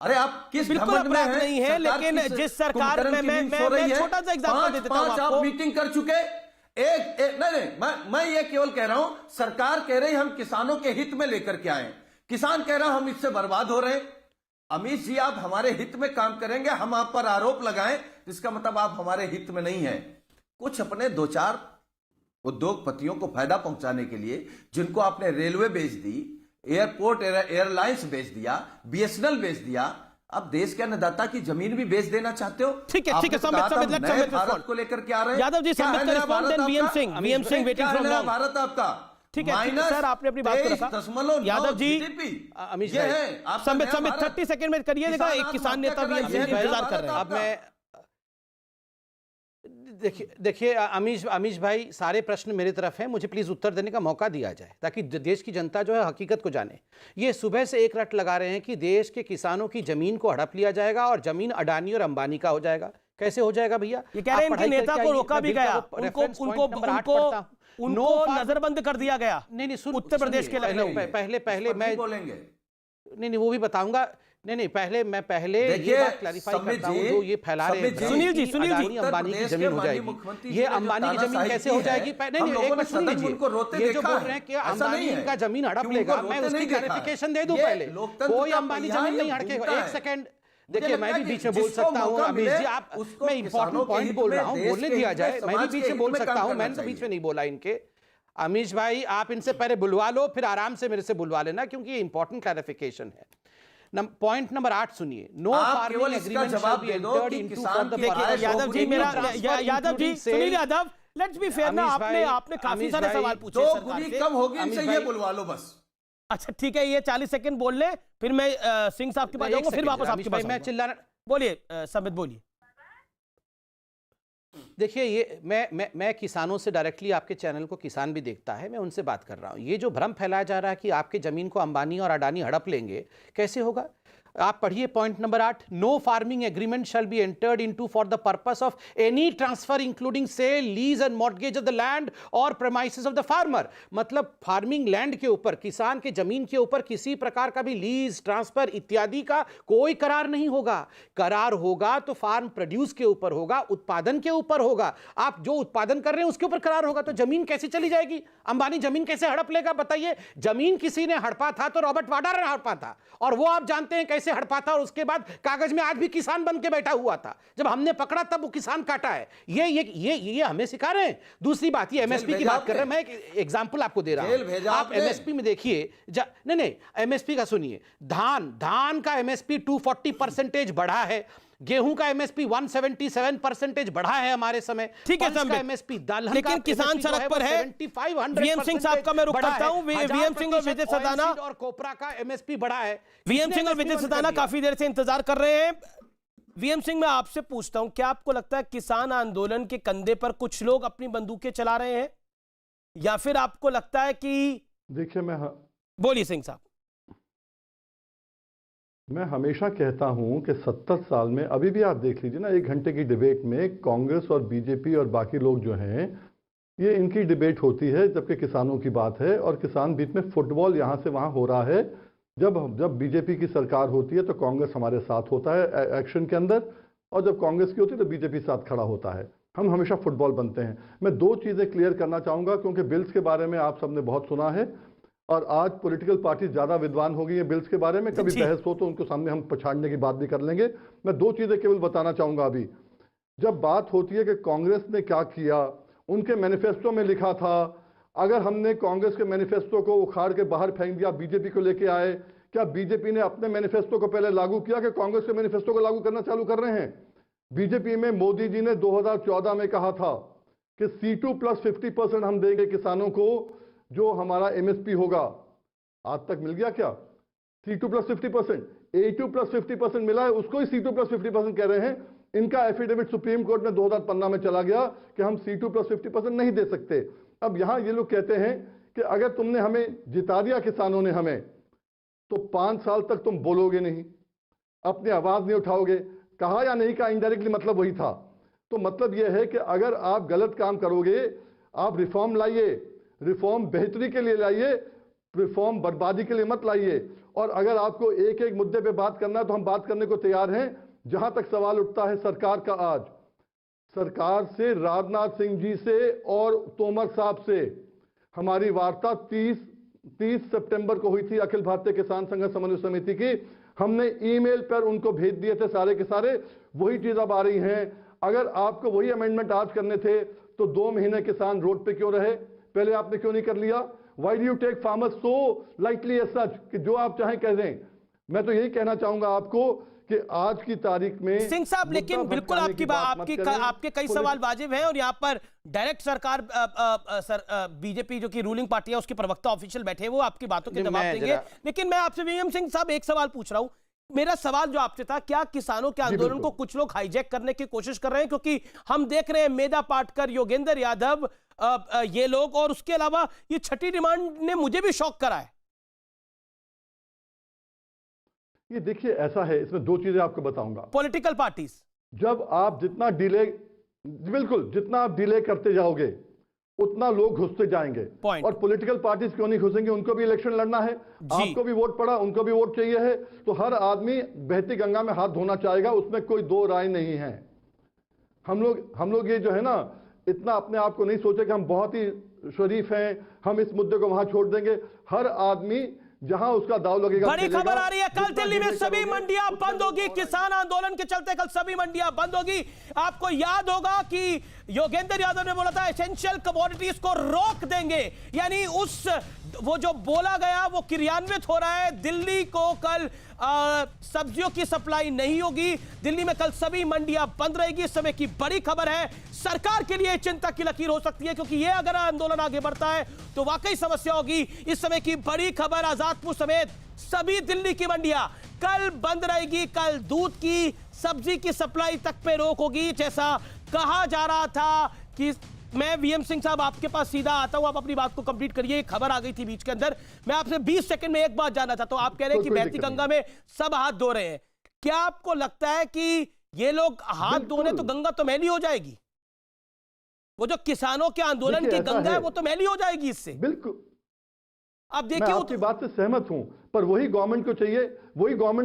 S17: अरे आप किस
S1: बिल्कुल अपराध नहीं है, लेकिन जिस सरकार में मैं छोटा सा एग्जांपल दे देता हूं आपको।
S17: आप मीटिंग कर चुके, मैं ये केवल कह रहा हूं, सरकार कह रही हम किसानों के हित में लेकर के आए, किसान कह रहा हम इससे बर्बाद हो रहे हैं। अमित जी, आप हमारे हित में काम करेंगे, हम आप पर आरोप लगाएं, इसका मतलब आप हमारे हित में नहीं है। कुछ अपने 2-4 उद्योगपतियों को फायदा पहुंचाने के लिए, जिनको आपने रेलवे बेच दी, एयरपोर्ट एयरलाइंस बेच दिया, BSNL बेच दिया, अब देश के अन्नदाता की जमीन भी बेच देना चाहते हो।
S1: ठीक है,
S17: भारत को लेकर के आ रहे हैं।
S1: Yadav ji, VM Singh waiting from long.
S17: Bharat आपका
S1: ठीक है सर, आपने अपनी बात को रखा। यादव जी,
S17: अमित है
S1: संबित 30 सेकंड में करिएगा। एक किसान नेता वीएम सिंह इंतजार कर रहे हैं।
S13: अब मैं देखिए अमीश भाई, सारे प्रश्न मेरी तरफ हैं, मुझे प्लीज उत्तर देने का मौका दिया जाए ताकि देश की जनता जो है हकीकत को जाने। ये सुबह से एक रट लगा रहे हैं कि देश के किसानों की जमीन को हड़प लिया जाएगा और जमीन अडानी और अंबानी का हो जाएगा। कैसे हो जाएगा भैया?
S1: ये कह रहे हैं इनके नेता को रोका भी गया, उनको नजरबंद कर दिया गया।
S13: नहीं,
S1: उत्तर प्रदेश के
S13: पहले मैं
S17: बोलेंगे,
S13: नहीं वो भी बताऊंगा। नहीं पहले ये बात क्लैरिफाई करता हूं, जो ये फैला रहे हैं
S1: सुनील जी
S13: अंबानी की जमीन हो जाएगी। ये अंबानी की जमीन कैसे हो जाएगी? नहीं, एक मिनट सुन लीजिए। ये जो बोल रहे हैं कि अंबानी इनका जमीन हड़प लेगा, मैं उसकी क्लैरिफिकेशन दे दूं पहले। कोई अंबानी जमीन नहीं हड़केगा। एक सेकंड, देखिए मैं भी बीच में बोल सकता हूं अमित जी, आप मैं इंपॉर्टेंट पॉइंट बोल रहा हूं, बोलने दिया जाए। मैं भी बीच में बोल सकता हूं, मैंने तो बीच में नहीं बोला इनके। अमीश भाई, आप इनसे पहले बुलवा लो, फिर आराम से मेरे से बुलवा लेना, क्योंकि ये इंपॉर्टेंट क्लैरिफिकेशन है। पॉइंट नंबर 8 सुनिए। No farming agreement shall be entered into for the purpose.
S1: Yadav ji, Yadav ji, Sunil Yadav, let's be fair ना, आपने काफी सारे सवाल पूछे सरकार से।
S17: कब होगी इनसे ये बुलवा लो बस।
S1: अच्छा ठीक है, ये 40 सेकंड बोल ले, फिर मैं सिंह साहब के पास जाऊंगा, फिर वापस आपके पास।
S13: मैं चिल्लाना,
S1: बोलिए संबित, बोलिए।
S13: देखिए, ये मैं किसानों से डायरेक्टली, आपके चैनल को किसान भी देखता है, मैं उनसे बात कर रहा हूं। ये जो भ्रम फैलाया जा रहा है कि आपके जमीन को अंबानी और अडानी हड़प लेंगे, कैसे होगा? आप पढ़िए point number 8। No farming agreement shall be entered into for the purpose of any transfer including sale, lease and mortgage of the land और प्रेमाइसेस ऑफ द फार्मर। मतलब फार्मिंग लैंड के ऊपर, किसान के जमीन के ऊपर किसी प्रकार का भी लीज, ट्रांसफर इत्यादि का कोई करार नहीं होगा। करार होगा तो फार्म प्रोड्यूस के ऊपर होगा, उत्पादन के ऊपर होगा। आप जो उत्पादन कर रहे हैं उसके ऊपर करार होगा। तो जमीन कैसे चली जाएगी? अंबानी जमीन कैसे हड़प लेगा बताइए? जमीन किसी ने हड़पा था तो रॉबर्ट वाड्रा ने हड़पा था, और वो आप जानते हैं कैसे हड़पा था, और उसके बाद कागज में आज भी किसान बन के बैठा हुआ था। जब हमने पकड़ा तब वो किसान काटा है। ये हमें सिखा रहे हैं। दूसरी बात, ये एमएसपी की बात कर रहे हैं, मैं एक एग्जांपल आपको दे रहा हूं। आप एमएसपी में देखिए, नहीं एमएसपी का सुनिए। धान का एमएसपी 240% बढ़ा है, गेहूं का एमएसपी 177% बढ़ा है हमारे समय।
S1: ठीक है सर,
S13: एमएसपी दलहन,
S1: लेकिन किसान सड़क पर है। वीएम सिंह साहब का मैं रुक करता हूं। वीएम सिंह और विजय सदाना
S13: और कोपरा का एमएसपी बढ़ा है।
S1: वीएम सिंह और विजय सदाना काफी देर से इंतजार कर रहे हैं। वीएम सिंह, मैं आपसे पूछता हूं, क्या आपको लगता है किसान आंदोलन के कंधे पर कुछ लोग अपनी बंदूकें चला रहे हैं, या फिर आपको लगता है कि
S18: देखिए
S1: बोलिए सिंह साहब।
S18: मैं हमेशा कहता हूं कि 70 साल में, अभी भी आप देख लीजिए ना, 1 घंटे की डिबेट में कांग्रेस और बीजेपी और बाकी लोग जो हैं, ये इनकी डिबेट होती है, जबकि किसानों की बात है और किसान बीच में फुटबॉल यहाँ से वहाँ हो रहा है। जब बीजेपी की सरकार होती है तो कांग्रेस हमारे साथ होता है एक्शन के अंदर, और जब कांग्रेस की होती है तो बीजेपी साथ खड़ा होता है। हम हमेशा फुटबॉल बनते हैं। मैं 2 चीज़ें क्लियर करना चाहूँगा, क्योंकि बिल्स के बारे में आप सबने बहुत सुना है और आज पॉलिटिकल पार्टी ज़्यादा विद्वान हो गई है बिल्स के बारे में। कभी बहस हो तो उनको सामने हम पछाड़ने की बात भी कर लेंगे। मैं 2 चीज़ें केवल बताना चाहूँगा। अभी जब बात होती है कि कांग्रेस ने क्या किया, उनके मैनिफेस्टो में लिखा था, अगर हमने कांग्रेस के मैनिफेस्टो को उखाड़ के बाहर फेंक दिया, बीजेपी को लेके आए, क्या बीजेपी ने अपने मैनिफेस्टो को पहले लागू किया कि कांग्रेस के मैनिफेस्टो को लागू करना चालू कर रहे हैं? बीजेपी में मोदी जी ने 2014 में कहा था कि C2 + 50% हम देंगे किसानों को, जो हमारा MSP होगा। आज तक मिल गया क्या C2 + 50%? A2 + 50% मिला है, उसको ही C2 + 50% कह रहे हैं। इनका एफिडेविट सुप्रीम कोर्ट में 2015 में चला गया कि हम C2 + 50% नहीं दे सकते। अब यहां ये लोग कहते हैं कि अगर तुमने हमें जिता दिया, किसानों ने हमें, तो 5 साल तक तुम बोलोगे नहीं, अपनी आवाज नहीं उठाओगे। कहा या नहीं कहा, इनडायरेक्टली मतलब वही था। तो मतलब यह है कि अगर आप गलत काम करोगे, आप रिफॉर्म लाइए, रिफॉर्म बेहतरी के लिए लाइए, रिफॉर्म बर्बादी के लिए मत लाइए। और अगर आपको एक एक मुद्दे पे बात करना है तो हम बात करने को तैयार हैं। जहां तक सवाल उठता है सरकार का, आज सरकार से, राजनाथ सिंह जी से और तोमर साहब से हमारी वार्ता 30 सितंबर को हुई थी, अखिल भारतीय किसान संघर्ष समन्वय समिति की। हमने ईमेल पर उनको भेज दिए थे सारे के सारे। वही चीज अब आ रही हैं। अगर आपको वही अमेंडमेंट आज करने थे तो 2 महीने किसान रोड पे क्यों रहे? पहले आपने क्यों नहीं कर लिया? Why do you take farmers so lightly as such कि जो आप चाहें कह दें? मैं तो यही कहना चाहूंगा आपको कि आज की तारीख में
S1: सिंह साहब, लेकिन बिल्कुल आपके कई सवाल वाजिब हैं और यहाँ पर डायरेक्ट सरकार बीजेपी जो कि रूलिंग पार्टी है उसके प्रवक्ता ऑफिशियल बैठे हैं, वो आपकी बातों के जवाब देंगे। लेकिन मैं आपसे वीएम सिंह साहब एक सवाल पूछ रहा हूं। मेरा सवाल जो आपसे था, क्या किसानों के आंदोलन को कुछ लोग हाईजैक करने की कोशिश कर रहे हैं? क्योंकि हम देख रहे हैं मेधा पाटकर, योगेंद्र यादव, ये लोग, और उसके अलावा ये छठी डिमांड ने मुझे भी शॉक करा है।
S18: ये देखिए, ऐसा है, इसमें 2 चीजें आपको बताऊंगा।
S1: पॉलिटिकल पार्टीज,
S18: जब आप जितना डिले, बिल्कुल जितना आप डिले करते जाओगे उतना लोग घुसते जाएंगे। और पॉलिटिकल पार्टीज क्यों नहीं घुसेंगे? उनको भी इलेक्शन लड़ना है, आपको भी वोट पड़ा, उनको भी वोट चाहिए है। तो हर आदमी बहती गंगा में हाथ धोना चाहेगा, उसमें कोई 2 राय नहीं है। हम लोग ये जो है ना, इतना अपने आप को नहीं सोचे कि हम बहुत ही शरीफ हैं, हम इस मुद्दे को वहां छोड़ देंगे। हर आदमी जहां उसका दाव लगेगा।
S1: बड़ी खबर आ रही है, कल दिल्ली में सभी मंडियां बंद होगी। किसान आंदोलन के चलते कल सभी मंडियां बंद होगी। आपको याद होगा कि योगेंद्र यादव ने बोला था एसेंशियल कमोडिटीज को रोक देंगे, यानी वो जो बोला गया वो क्रियान्वित हो रहा है। दिल्ली को कल सब्जियों की सप्लाई नहीं होगी। दिल्ली में कल सभी मंडियां बंद रहेगी। इस समय की बड़ी खबर है, सरकार के लिए चिंता की लकीर हो सकती है, क्योंकि ये अगर आंदोलन आगे बढ़ता है तो वाकई समस्या होगी। इस समय की बड़ी खबर, आजादपुर समेत सभी दिल्ली की मंडियां कल बंद रहेगी। कल दूध की, सब्जी की सप्लाई तक पे रोक होगी। जैसा कहा जा रहा था कि मैं वीएम सिंह साहब आपके पास सीधा आता हूं, आप अपनी बात को कंप्लीट करिए। खबर आ गई थी बीच के अंदर, मैं आपसे 20 सेकंड में एक बात जानना चाहता हूं। आप कह रहे हैं कि बहती गंगा में सब हाथ धो रहे हैं, क्या आपको लगता है कि ये लोग हाथ धोने तो गंगा तो मैली हो जाएगी? वो जो किसानों के आंदोलन की गंगा है वो तो मैली हो जाएगी इससे।
S18: बिल्कुल,
S1: अब देखिए,
S18: मैं आपकी बात से सहमत हूं, पर वही गवर्नमेंट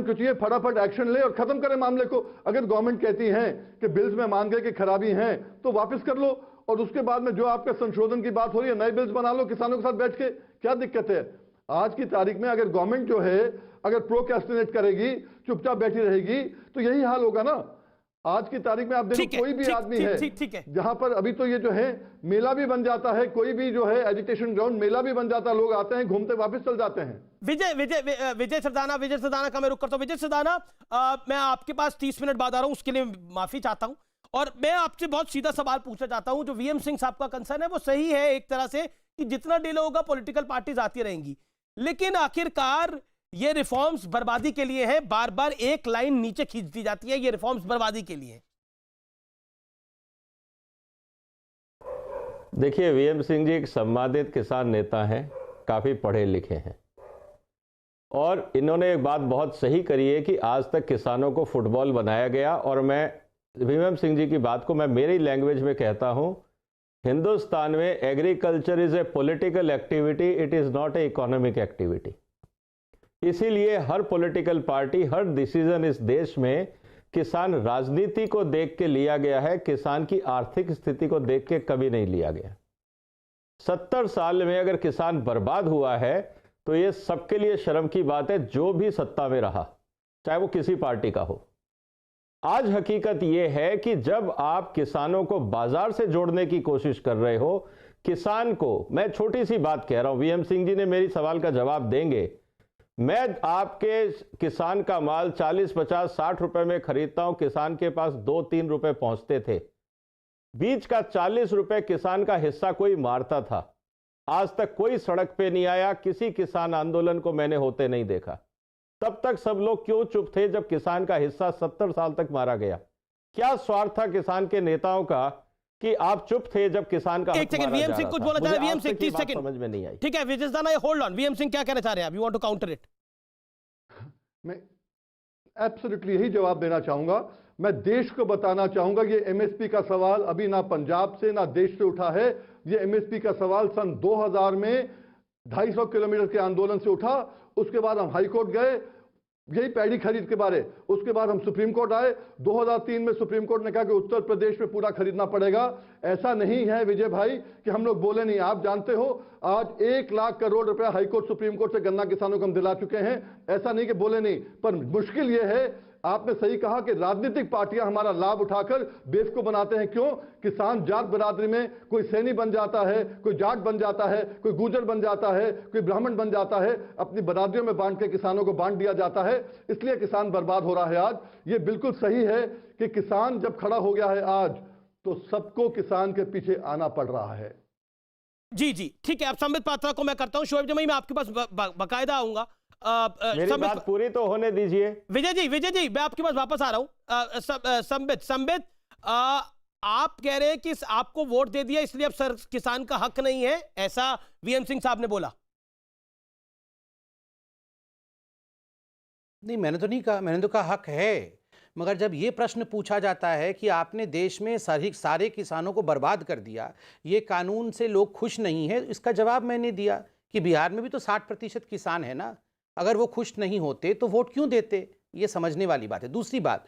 S18: को चाहिए फटाफट एक्शन ले और खत्म करे मामले को। अगर गवर्नमेंट कहती है कि बिल्स में मान गए कि खराबी है तो वापस कर लो, और उसके बाद में जो आपका संशोधन की बात हो रही है, नए बिल्स बना लो किसानों के साथ बैठ के। क्या दिक्कत है? आज की तारीख में अगर गवर्नमेंट जो है अगर प्रोक्रेस्टिनेट करेगी, चुपचाप बैठी रहेगी, तो यही हाल होगा ना। आज की तारीख में आप देखो, कोई भी आदमी है जहां पर अभी तो ये जो है मेला भी बन जाता है, कोई भी जो है एजुकेशन ग्राउंड मेला भी बन जाता है, लोग आते हैं, घूमते वापस चल जाते हैं।
S1: विजय सरदाना का मैं रुक करता हूं। विजय सरदाना, मैं आपके पास 30 मिनट बाद आ रहा हूं, उसके लिए माफी चाहता हूं। और मैं आपसे बहुत सीधा सवाल पूछना चाहता हूं। जो वीएम सिंह साहब का कंसर्न है वो सही है एक तरह से, कि जितना डिले होगा पॉलिटिकल पार्टीज आती रहेंगी, लेकिन आखिरकार ये रिफॉर्म्स बर्बादी के लिए है, बार बार एक लाइन नीचे खींच दी जाती है, ये रिफॉर्म्स बर्बादी के लिए।
S19: देखिए, वीएम सिंह जी एक सम्मानित किसान नेता हैं, काफ़ी पढ़े लिखे हैं, और इन्होंने एक बात बहुत सही करी है कि आज तक किसानों को फुटबॉल बनाया गया। और मैं वीएम सिंह जी की बात को मैं मेरी लैंग्वेज में कहता हूं, हिंदुस्तान में agriculture is a political activity, it is not a economic activity. इसीलिए हर पॉलिटिकल पार्टी, हर डिसीजन इस देश में किसान राजनीति को देख के लिया गया है, किसान की आर्थिक स्थिति को देख के कभी नहीं लिया गया। 70 साल में अगर किसान बर्बाद हुआ है तो ये सबके लिए शर्म की बात है, जो भी सत्ता में रहा, चाहे वो किसी पार्टी का हो। आज हकीकत ये है कि जब आप किसानों को बाजार से जोड़ने की कोशिश कर रहे हो, किसान को, मैं छोटी सी बात कह रहा हूं, वीएम सिंह जी ने मेरी सवाल का जवाब देंगे। मैं आपके किसान का माल 40, 50, 60 रुपए में खरीदता हूं, किसान के पास 2-3 रुपए पहुंचते थे। बीच का 40 रुपए किसान का हिस्सा कोई मारता था। आज तक कोई सड़क पे नहीं आया, किसी किसान आंदोलन को मैंने होते नहीं देखा। तब तक सब लोग क्यों चुप थे जब किसान का हिस्सा 70 साल तक मारा गया? क्या स्वार्थ था किसान के नेताओं का कि आप चुप थे जब किसान का
S1: एक सेकंड, वीएम सिंह कुछ बोला चाह रहे हैं, वीएम सिंह 30 सेकंड
S19: समझ में नहीं आई।
S1: ठीक है विजय दाना, होल्ड ऑन, वीएम सिंह क्या कहना चाह रहे हैं आप? You want to counter it?
S18: मैं एब्सोल्युटली यही जवाब देना चाहूंगा। मैं देश को बताना चाहूंगा ये एमएसपी का सवाल अभी ना पंजाब से ना देश से उठा है। ये एमएसपी का सवाल सन 2000 में 250 किलोमीटर के आंदोलन से उठा। उसके बाद हम हाई कोर्ट गए, यही पैडी खरीद के बारे। उसके बाद हम सुप्रीम कोर्ट आए। 2003 में सुप्रीम कोर्ट ने कहा कि उत्तर प्रदेश में पूरा खरीदना पड़ेगा। ऐसा नहीं है विजय भाई कि हम लोग बोले नहीं। आप जानते हो आज 1 लाख करोड़ रुपया हाईकोर्ट सुप्रीम कोर्ट से गन्ना किसानों को हम दिला चुके हैं। ऐसा नहीं कि बोले नहीं, पर मुश्किल यह है, आपने सही कहा कि राजनीतिक पार्टियां हमारा लाभ उठाकर बेवकूफ बनाते हैं। क्यों? किसान जात बरादरी में कोई सैनी बन जाता है, कोई जाट बन जाता है, कोई गुर्जर बन जाता है, कोई ब्राह्मण बन जाता है, अपनी बरादरियों में बांट के किसानों को बांट दिया जाता है। इसलिए किसान बर्बाद हो रहा है। आज ये बिल्कुल सही है कि किसान जब खड़ा हो गया है आज, तो सबको किसान के पीछे आना पड़ रहा है।
S1: जी जी ठीक है, अब संबित पात्रा को मैं करता हूं। शोएब जमाई, मैं आपके पास बाकायदा आऊंगा।
S19: मेरी बात पूरी तो होने दीजिए।
S1: विजय जी मैं आपके पास वापस आ रहा हूं। संबित, आप कह रहे हैं कि आपको वोट दे दिया इसलिए अब सर किसान का हक नहीं है, ऐसा वीएम सिंह साहब ने बोला?
S13: नहीं, मैंने तो नहीं कहा। मैंने तो कहा हक है, मगर जब ये प्रश्न पूछा जाता है कि आपने देश में सारे किसानों को बर्बाद कर दिया, ये कानून से लोग खुश नहीं है, इसका जवाब मैंने दिया कि बिहार में भी तो 60% किसान है ना। अगर वो खुश नहीं होते तो वोट क्यों देते? ये समझने वाली बात है। दूसरी बात,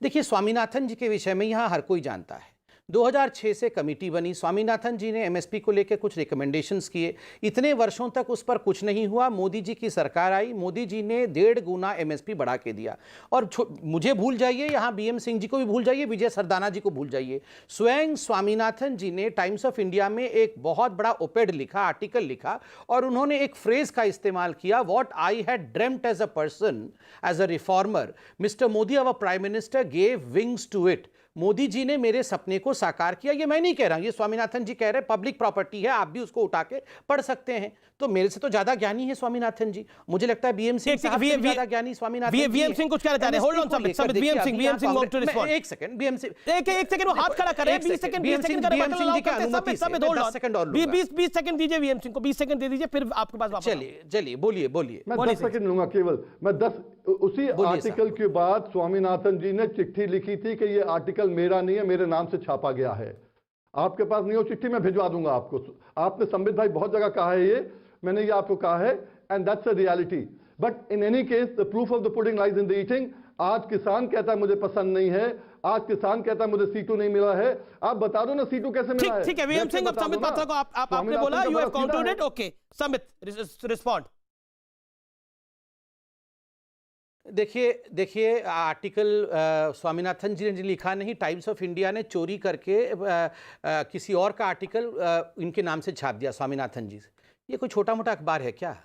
S13: देखिए स्वामीनाथन जी के विषय में यहाँ हर कोई जानता है। 2006 से कमेटी बनी, स्वामीनाथन जी ने एमएसपी को लेकर कुछ रिकमेंडेशंस किए। इतने वर्षों तक उस पर कुछ नहीं हुआ। मोदी जी की सरकार आई, मोदी जी ने 1.5 गुना एमएसपी बढ़ा के दिया। और मुझे भूल जाइए, यहाँ वीएम सिंह जी को भी भूल जाइए, विजय सरदाना जी को भूल जाइए, स्वयं स्वामीनाथन जी ने टाइम्स ऑफ इंडिया में एक बहुत बड़ा ओपेड लिखा, आर्टिकल लिखा, और उन्होंने एक फ्रेज का इस्तेमाल किया, what I had dreamed as a person, as a reformer, mister Modi our prime minister gave wings to it. Modi ji ने मेरे सपने को साकार किया। ये मैं नहीं कह रहा हूं, ये स्वामीनाथन जी कह रहे हैं। पब्लिक प्रॉपर्टी है, आप भी उसको उठा के पढ़ सकते हैं। तो मेरे से तो ज्यादा ज्ञानी है स्वामीनाथन जी। मुझे लगता है वीएम सिंह साहब से ज्यादा ज्ञानी स्वामीनाथन जी।
S1: वीएम सिंह कुछ कहना चाह रहे हैं? Hold on Sambit, VM Singh want to respond.
S13: एक सेकंड, वीएम सिंह
S1: एक सेकंड, वो हाथ खड़ा कर रहे हैं। 20 सेकंड
S13: वीएम सिंह जी की अनुमति से 10 सेकंड और लूंगा।
S1: 20 सेकंड दीजिए वीएम सिंह को, 20 सेकंड दे दीजिए, फिर आपके पास वापस।
S13: चलिए बोलिए।
S18: मैं 10 सेकंड लूंगा केवल। मैं 10 उसी आर्टिकल के बाद स्वामीनाथन जी ने चिट्ठी लिखी थी कि ये आर्टिकल मेरा नहीं है, मेरे नाम से छापा गया है। आपके पास नहीं हो चिट्ठी, मैं भिजवा दूंगा आपको। आपने संबित भाई बहुत जगह कहा है, ये मैंने ये आपको कहा है, and that's a reality. But in any case the proof of the pudding lies in the eating. आज किसान कहता है मुझे पसंद नहीं है, आज किसान कहता है मुझे सीटू नहीं मिला है। आप बता दो ना सीटू कैसे मिला है?
S1: ठीक है वीएम सिंह, अब संबित पात्रा को आपने बोला, you have countered it. Okay Sambit, respond.
S13: देखिए आर्टिकल स्वामीनाथन जी ने लिखा नहीं, टाइम्स ऑफ इंडिया ने चोरी करके किसी और का आर्टिकल इनके नाम से छाप दिया स्वामीनाथन जी से। ये कोई छोटा मोटा अखबार है क्या?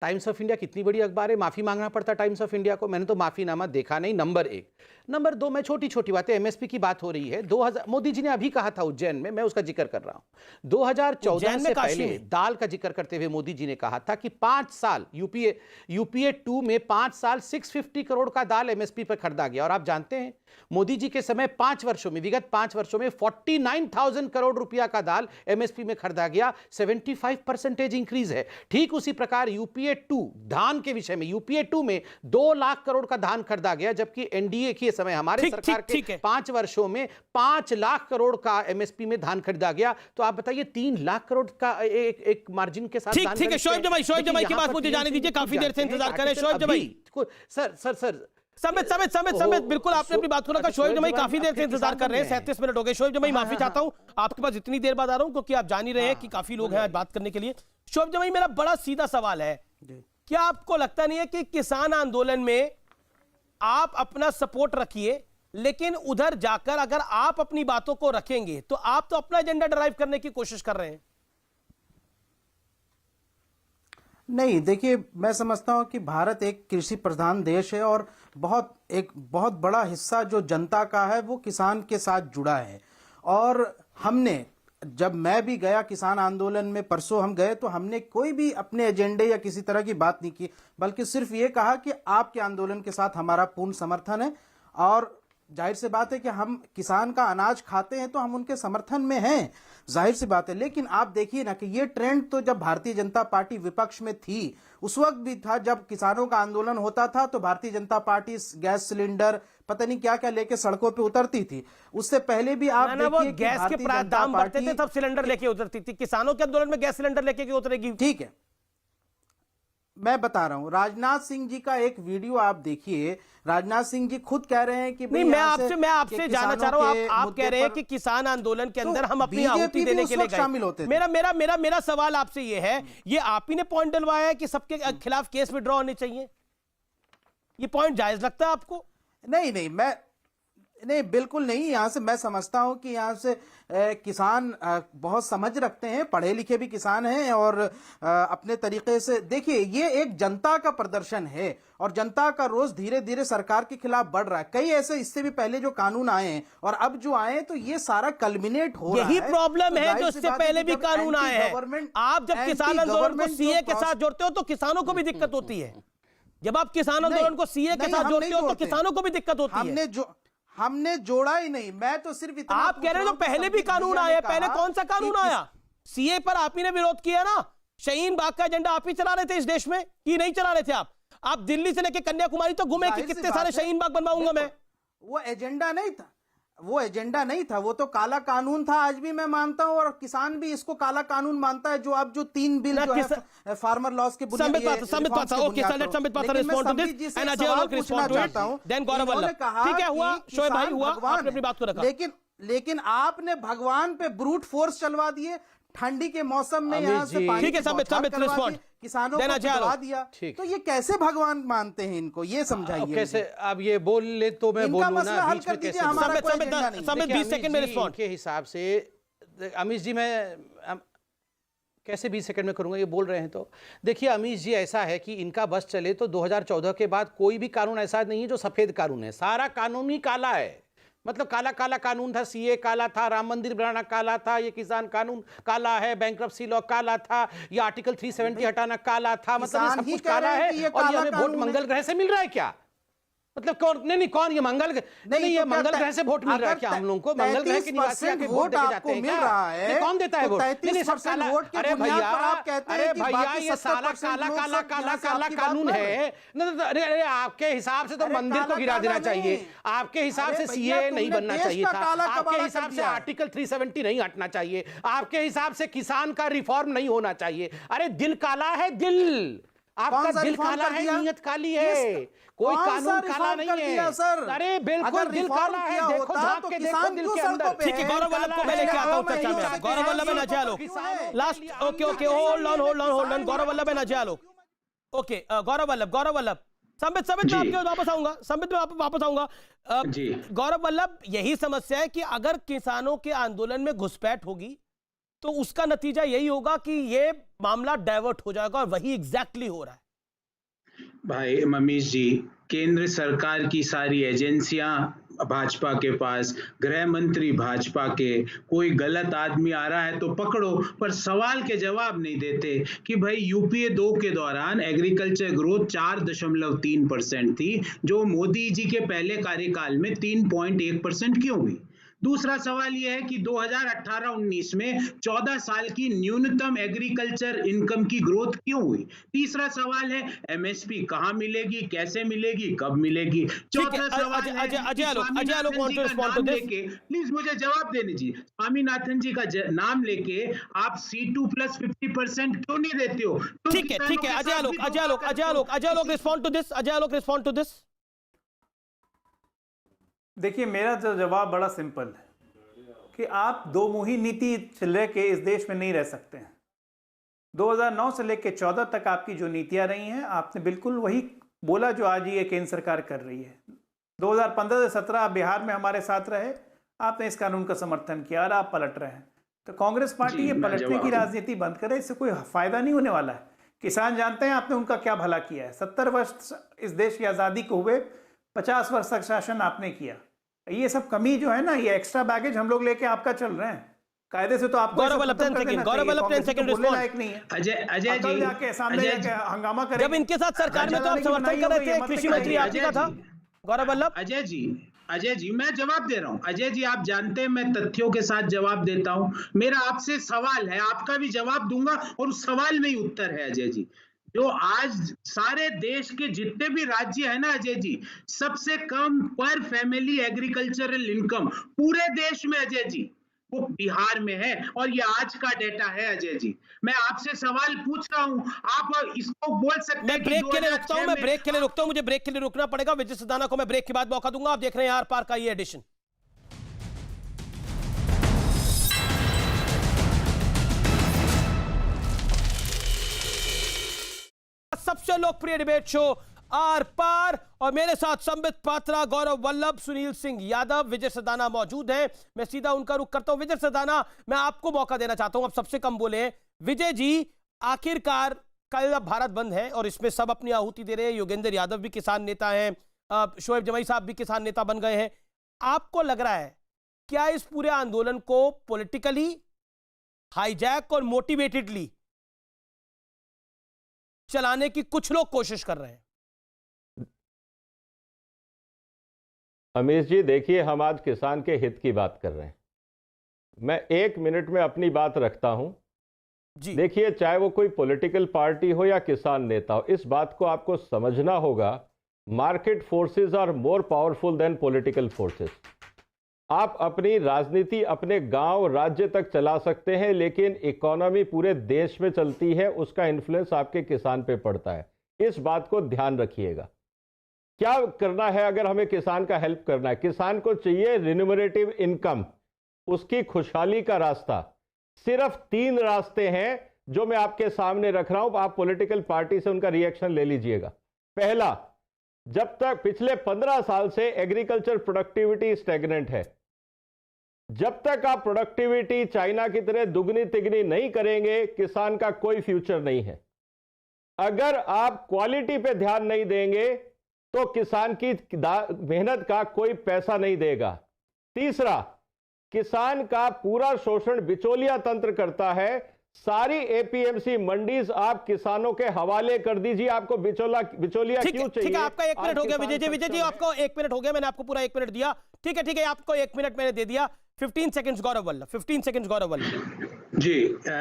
S13: टाइम्स ऑफ इंडिया कितनी बड़ी अखबार है, माफी मांगना पड़ता टाइम्स ऑफ इंडिया को? मैंने तो माफीनामा देखा नहीं, नंबर 1। नंबर 2, मैं छोटी छोटी बातें, एमएसपी की बात हो रही है, 2000 मोदी जी ने अभी कहा था उज्जैन में, मैं उसका जिक्र कर रहा हूं, 2014 से पहले दाल का जिक्र करते हुए मोदी जी ने कहा था कि 5 साल यूपीए 2 में 5 साल 650 करोड़ का दाल एमएसपी पर खरीदा गया। और आप जानते हैं मोदी जी के समय 5 वर्षों में, विगत 5 वर्षों में 49,000 करोड़ रुपया का दाल एमएसपी में खरीदा गया, 75% इंक्रीज है। ठीक उसी प्रकार यूपीए 2 धान के विषय में, यूपीए 2 में 2 लाख करोड़ का धान खरीदा गया, जबकि एनडीए के समय हमारे सरकार के 5 वर्षों में 5 लाख करोड़ का एमएसपी में धान खरीदा गया। तो आप बताइए 3 लाख करोड़ का एक मार्जिन के साथ।
S1: ठीक है, शोएब जमाई की बात मुझे जाने दीजिए, काफी देर से इंतजार कर रहे हैं शोएब जमाई।
S13: सर
S1: समित बिल्कुल आपने अपनी बात को रखा। शोएब जमाई काफी देर से इंतजार कर रहे हैं, 37 मिनट हो गए। शोएब जमाई माफी चाहता हूं आपके पास इतनी देर बाद आ रहा हूं, क्योंकि आप जान ही रहे हैं कि काफी लोग हैं आज बात करने के लिए। शोएब जमाई, मेरा बड़ा सीधा सवाल है, क्या आपको लगता नहीं है कि किसान आंदोलन में आप अपना सपोर्ट रखिए, लेकिन उधर जाकर अगर आप अपनी बातों को रखेंगे तो आप तो अपना एजेंडा ड्राइव करने की कोशिश कर रहे हैं?
S16: नहीं, देखिए, मैं समझता हूं कि भारत एक कृषि प्रधान देश है और एक बहुत बड़ा हिस्सा जो जनता का है वो किसान के साथ जुड़ा है। और हमने, जब मैं भी गया किसान आंदोलन में, परसों हम गए, तो हमने कोई भी अपने एजेंडे या किसी तरह की बात नहीं की, बल्कि सिर्फ ये कहा कि आपके आंदोलन के साथ हमारा पूर्ण समर्थन है। और जाहिर सी बात है कि हम किसान का अनाज खाते हैं तो हम उनके समर्थन में हैं, जाहिर सी बात है। लेकिन आप देखिए ना कि ये ट्रेंड तो जब भारतीय जनता पार्टी विपक्ष में थी उस वक्त भी था, जब किसानों का आंदोलन होता था तो Bharatiya Janata party gas cylinder पता नहीं क्या क्या लेके सड़कों पे उतरती थी। उससे पहले भी आप देखिए कि
S1: गैस के दाम बढ़ते थे तब सिलेंडर लेके उतरती थी, किसानों के आंदोलन में गैस सिलेंडर लेके उतरेगी?
S16: ठीक है, मैं बता रहा हूं, राजनाथ सिंह जी का एक वीडियो आप देखिए। राजनाथ सिंह जी खुद कह रहे हैं कि
S1: नहीं, मैं आपसे जानना चाह रहा हूं, आप कह रहे हैं कि किसान आंदोलन के अंदर हम अपनी आहुति देने के लिए
S16: शामिल होते थे।
S1: मेरा सवाल आपसे ये है, ये आप ही ने पॉइंट डलवाया है कि सबके खिलाफ केस विड्रॉ होने चाहिए, ये पॉइंट जायज लगता है आपको?
S16: नहीं, बिल्कुल नहीं। यहाँ से मैं समझता हूँ कि यहाँ से किसान बहुत समझ रखते हैं, पढ़े लिखे भी किसान हैं और अपने तरीके से, देखिए, ये एक जनता का प्रदर्शन है और जनता का रोष धीरे धीरे सरकार के खिलाफ बढ़ रहा है। कई ऐसे इससे भी पहले जो कानून आए हैं और अब जो आए हैं, तो ये सारा कल्मिनेट हो रहा है।
S1: यही प्रॉब्लम है जो इससे पहले भी कानून आए हैं। आप जब किसान आंदोलन को सीए के साथ जोड़ते हो तो किसानों को भी दिक्कत होती है। जब आप किसान आंदोलन को सीए के साथ जोड़ते हो तो किसानों को भी दिक्कत होती है।
S16: हमने जोड़ा ही नहीं, मैं तो सिर्फ इतना
S1: आप कह रहे हो पहले भी कानून आया, पहले कौन सा कानून आया? सीए पर आप ही ने विरोध किया ना, शाहीन बाग का एजेंडा आप ही चला रहे थे इस देश में, कि नहीं चला रहे थे आप दिल्ली से लेकर कन्याकुमारी तो घूमे कि कितने सारे शाहीन बाग बनवाऊंगा मैं।
S16: वो एजेंडा नहीं था, वो तो काला कानून था, आज भी मैं मानता हूं और किसान भी इसको काला कानून मानता है। जो अब जो 3 बिल जो है फार्मर लॉस के लेकिन आपने भगवान पे ब्रूट फोर्स चलवा दिए, ठंडी के मौसम में यहाँ से पानी किसानों को चलवा दिया, तो ये कैसे भगवान मानते हैं इनको, ये समझाइए
S13: कैसे? अब ये बोल ले तो मैं बोलूं ना,
S16: हल कर दीजिए, हमारा कोई एजेंडा नहीं।
S1: 20 सेकंड में रिस्पॉन्ड
S13: के हिसाब से अमीश जी, मैं कैसे 20 सेकंड में करूंगा, ये बोल रहे हैं तो देखिए अमीश जी, ऐसा है कि इनका बस चले तो 2014 के बाद कोई भी कानून ऐसा नहीं है जो सफेद कानून है, सारा कानून ही काला है। मतलब काला काला कानून था, सीए काला था, राम मंदिर बनाना काला था, ये किसान कानून काला है, बैंक्रप्सी लॉ काला था, ये आर्टिकल 370 हटाना काला था, मतलब ये सब कुछ काला है। और ये हमें वोट मंगल ग्रह से मिल रहा है क्या? मतलब कौन? नहीं, कौन ये मंगल? नहीं, ये मंगल ग्रह से वोट मिल रहा है क्या हम लोगों को? मंगल ग्रह के निवासी आके वोट देके जाते हैं क्या? कौन देता है वोट? नहीं, सब काला। अरे भैया, ये साला काला काला काला काला कानून है। अरे आपके हिसाब से तो मंदिर को गिरा देना चाहिए, आपके हिसाब से सीए नहीं बनना चाहिए था, आपके हिसाब से आर्टिकल 370 नहीं हटना चाहिए, आपके हिसाब से किसान का रिफॉर्म नहीं होना चाहिए। अरे दिल काला है, दिल आपका दिल काला है, नीयत काली है, कोई कानून काला नहीं है सर। अरे बिल्कुल दिल काला है, देखो झांक के देखो दिल के अंदर।
S1: ठीक है, गौरव वल्लभ को मैं लेके आता हूं चर्चा में। गौरव वल्लभ ना जालो last, okay, hold on Gaurav Vallabh ना जालो। ओके, गौरव वल्लभ संबित मैं आपके वापस आऊंगा, संबित में वापस आऊंगा। गौरव वल्लभ, यही समस्या है कि अगर किसानों के आंदोलन में घुसपैठ होगी तो उसका नतीजा यही होगा कि ये मामला डाइवर्ट हो जाएगा, और वही एग्जैक्टली हो रहा है।
S14: भाई मनीष जी, केंद्र सरकार की सारी एजेंसियां भाजपा के पास, गृह मंत्री भाजपा के, कोई गलत आदमी आ रहा है तो पकड़ो, पर सवाल के जवाब नहीं देते कि भाई यूपीए 2 के दौरान एग्रीकल्चर ग्रोथ 4.3% थी, जो मोदी जी के पहले कार्यकाल में 3.1% क्यों हुई? दूसरा सवाल यह है कि 2018-19 में 14 साल की न्यूनतम एग्रीकल्चर इनकम की ग्रोथ क्यों हुई? तीसरा सवाल है एमएसपी कहां मिलेगी, कैसे मिलेगी, कब मिलेगी? चौथा सवाल है प्लीज मुझे जवाब देने दीजिए, स्वामीनाथन जी का नाम लेके आप C2+50% क्यों नहीं देते हो?
S1: ठीक है Ajay Alok respond to this.
S15: देखिए, मेरा जो जवाब बड़ा सिंपल है कि आप दो मुही नीति चले के इस देश में नहीं रह सकते हैं। 2009 से लेकर 14 तक आपकी जो नीतियां रही हैं, आपने बिल्कुल वही बोला जो आज ये केंद्र सरकार कर रही है। 2015 से 17 आप बिहार में हमारे साथ रहे, आपने इस कानून का समर्थन किया और आप पलट रहे हैं। तो कांग्रेस पार्टी ये पलटने की राजनीति बंद करे, इससे कोई फायदा नहीं होने वाला है। किसान जानते हैं आपने उनका क्या भला किया है। 70 वर्ष इस देश की आज़ादी को हुए, 50 वर्ष तक शासन आपने किया। ये सब कमी जो है ना, ये एक्स्ट्रा बैगेज हम लोग लेके आपका चल रहे हैं। कायदे से तो आपको
S1: गौरव वल्लभ
S15: नहीं है।
S14: अजय जी
S15: जाके सामने जाके हंगामा करें।
S1: जब इनके साथ सरकार में तो आप समर्थन कर रहे थे, कृषि मंत्री आप ही का था गौरव वल्लभ।
S14: अजय जी मैं जवाब दे रहा हूं। अजय जी आप जानते हैं मैं तथ्यों के साथ जवाब देता हूं। मेरा आपसे सवाल है, आपका भी जवाब दूंगा और उस सवाल में ही उत्तर है। अजय जी, जो आज सारे देश के जितने भी राज्य है ना अजय जी, सबसे कम पर फैमिली एग्रीकल्चरल इनकम पूरे देश में अजय जी वो बिहार में है, और ये आज का डेटा है। अजय जी मैं आपसे सवाल पूछ रहा हूं, आप इसको बोल सकते हैं।
S1: मैं ब्रेक के लिए रुकता हूं, मुझे ब्रेक के लिए रुकना पड़ेगा। विजय सदाना को मैं ब्रेक के बाद मौका दूंगा। आप देख रहे हैं आर पार का ये एडिशन। सबसे लोकप्रिय डिबेट शो आर पार, और मेरे साथ संबित पात्रा, गौरव वल्लभ, सुनील सिंह यादव, विजय सदाना मौजूद हैं। मैं सीधा उनका रुख करता हूं। विजय सदाना, मैं आपको मौका देना चाहता हूं, आप सबसे कम बोले। विजय जी, आखिरकार कल भारत बंद है और इसमें सब अपनी आहुति दे रहे हैं। योगेंद्र यादव भी किसान नेता हैं, शोएब जमाई साहब भी किसान नेता बन गए हैं। आपको लग रहा है क्या इस पूरे आंदोलन को पॉलिटिकली हाईजैक और मोटिवेटेडली चलाने की कुछ लोग कोशिश कर रहे हैं?
S19: अमीश जी देखिए, हम आज किसान के हित की बात कर रहे हैं। मैं 1 मिनट में अपनी बात रखता हूं जी। देखिए, चाहे वो कोई पॉलिटिकल पार्टी हो या किसान नेता हो, इस बात को आपको समझना होगा, market forces are more powerful than political forces. आप अपनी राजनीति अपने गांव राज्य तक चला सकते हैं, लेकिन इकोनॉमी पूरे देश में चलती है, उसका इन्फ्लुएंस आपके किसान पे पड़ता है। इस बात को ध्यान रखिएगा। क्या करना है अगर हमें किसान का हेल्प करना है? किसान को चाहिए रिन्यूमरेटिव इनकम, उसकी खुशहाली का रास्ता। सिर्फ 3 रास्ते हैं जो मैं आपके सामने रख रहा हूं, आप पॉलिटिकल पार्टी से उनका रिएक्शन ले लीजिएगा। पहला, जब तक पिछले 15 साल से एग्रीकल्चर प्रोडक्टिविटी स्टैग्नेंट है, जब तक आप प्रोडक्टिविटी चाइना की तरह दुगनी तिगनी नहीं करेंगे, किसान का कोई फ्यूचर नहीं है। अगर आप क्वालिटी पे ध्यान नहीं देंगे तो किसान की मेहनत का कोई पैसा नहीं देगा। तीसरा, किसान का पूरा शोषण बिचौलिया तंत्र करता है। सारी एपीएमसी मंडीज आप किसानों के हवाले कर दीजिए। आपको बिचौलिया क्यों चाहिए?
S1: ठीक है, आपका 1 मिनट हो गया विजय जी आपको 1 मिनट हो गया, मैंने आपको पूरा 1 मिनट दिया। ठीक है, आपको 1 मिनट मैंने दे दिया। 15 सेकंड्स गौरव वल्लभ, 15 सेकंड्स गौरव वल्लभ।
S14: जी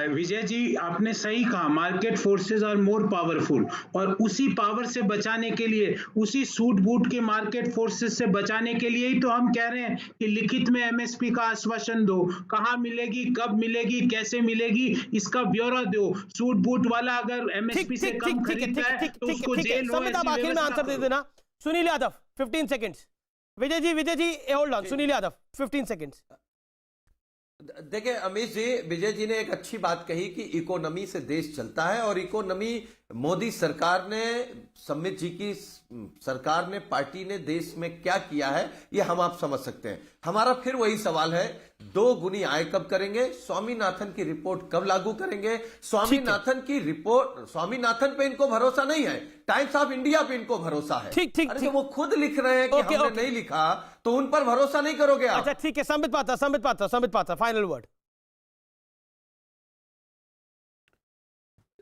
S14: विजय जी, आपने सही कहा, market forces are more powerful, और उसी पावर से बचाने के लिए, उसी सूट बूट के मार्केट फोर्सेस से बचाने के लिए ही तो हम कह रहे हैं कि लिखित में एमएसपी का आश्वासन दो। कहां मिलेगी, कब मिलेगी, कैसे मिलेगी, इसका ब्यौरा दो। सूट बूट वाला अगर एमएसपी से कम खरीदता है तो उसको जेल हो।
S1: आखिर में आंसर दे देना। Sunil Yadav 15 seconds. Vijay ji hold on. Sunil Yadav 15 seconds.
S17: देखिए अमीश जी, विजय जी ने एक अच्छी बात कही कि इकोनॉमी से देश चलता है, और इकोनॉमी मोदी सरकार ने, सम्मित जी की सरकार ने, पार्टी ने देश में क्या किया है ये हम आप समझ सकते हैं। हमारा फिर वही सवाल है, 2 गुनी आय कब करेंगे, स्वामीनाथन की रिपोर्ट कब लागू करेंगे? स्वामीनाथन की रिपोर्ट, स्वामीनाथन पे इनको भरोसा नहीं है, टाइम्स ऑफ इंडिया पे इनको भरोसा है। अरे तो वो खुद लिख रहे हैं कि हमने नहीं लिखा, तो उन पर भरोसा नहीं करोगे आप?
S1: अच्छा ठीक है, संबित पात्रा, फाइनल वर्ड।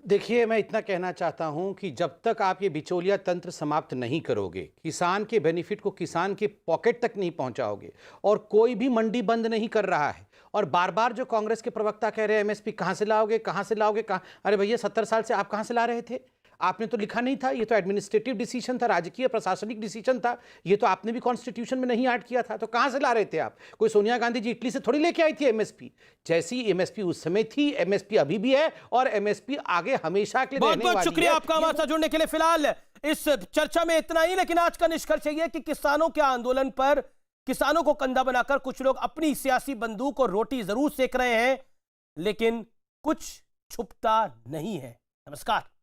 S13: देखिए, मैं इतना कहना चाहता हूं कि जब तक आप ये बिचौलिया तंत्र समाप्त नहीं करोगे, किसान के बेनिफिट को किसान के पॉकेट तक नहीं पहुंचाओगे, और कोई भी मंडी बंद नहीं कर रहा है, और बार बार जो कांग्रेस के प्रवक्ता कह रहे हैं एमएसपी कहां से लाओगे, अरे भैया 70 साल से आप कहां से ला रहे थे? आपने तो लिखा नहीं था, ये तो एडमिनिस्ट्रेटिव डिसीजन था, राजकीय प्रशासनिक डिसीजन था, ये तो आपने भी कॉन्स्टिट्यूशन में नहीं ऐड किया था, तो कहां से ला रहे थे आप? कोई सोनिया गांधी जी इटली से थोड़ी लेके आई थी एमएसपी। जैसी एमएसपी उस समय थी, एमएसपी अभी भी है, और एमएसपी आगे हमेशा के लिए रहने वाली है।
S1: बहुत बहुत शुक्रिया आपका हमारे साथ जुड़ने के लिए। फिलहाल इस चर्चा में इतना ही, लेकिन आज का निष्कर्ष ये कि किसानों के आंदोलन पर किसानों को कंधा बनाकर कुछ लोग अपनी सियासी बंदूक और रोटी जरूर सेक रहे हैं, लेकिन कुछ छुपता नहीं है। नमस्कार।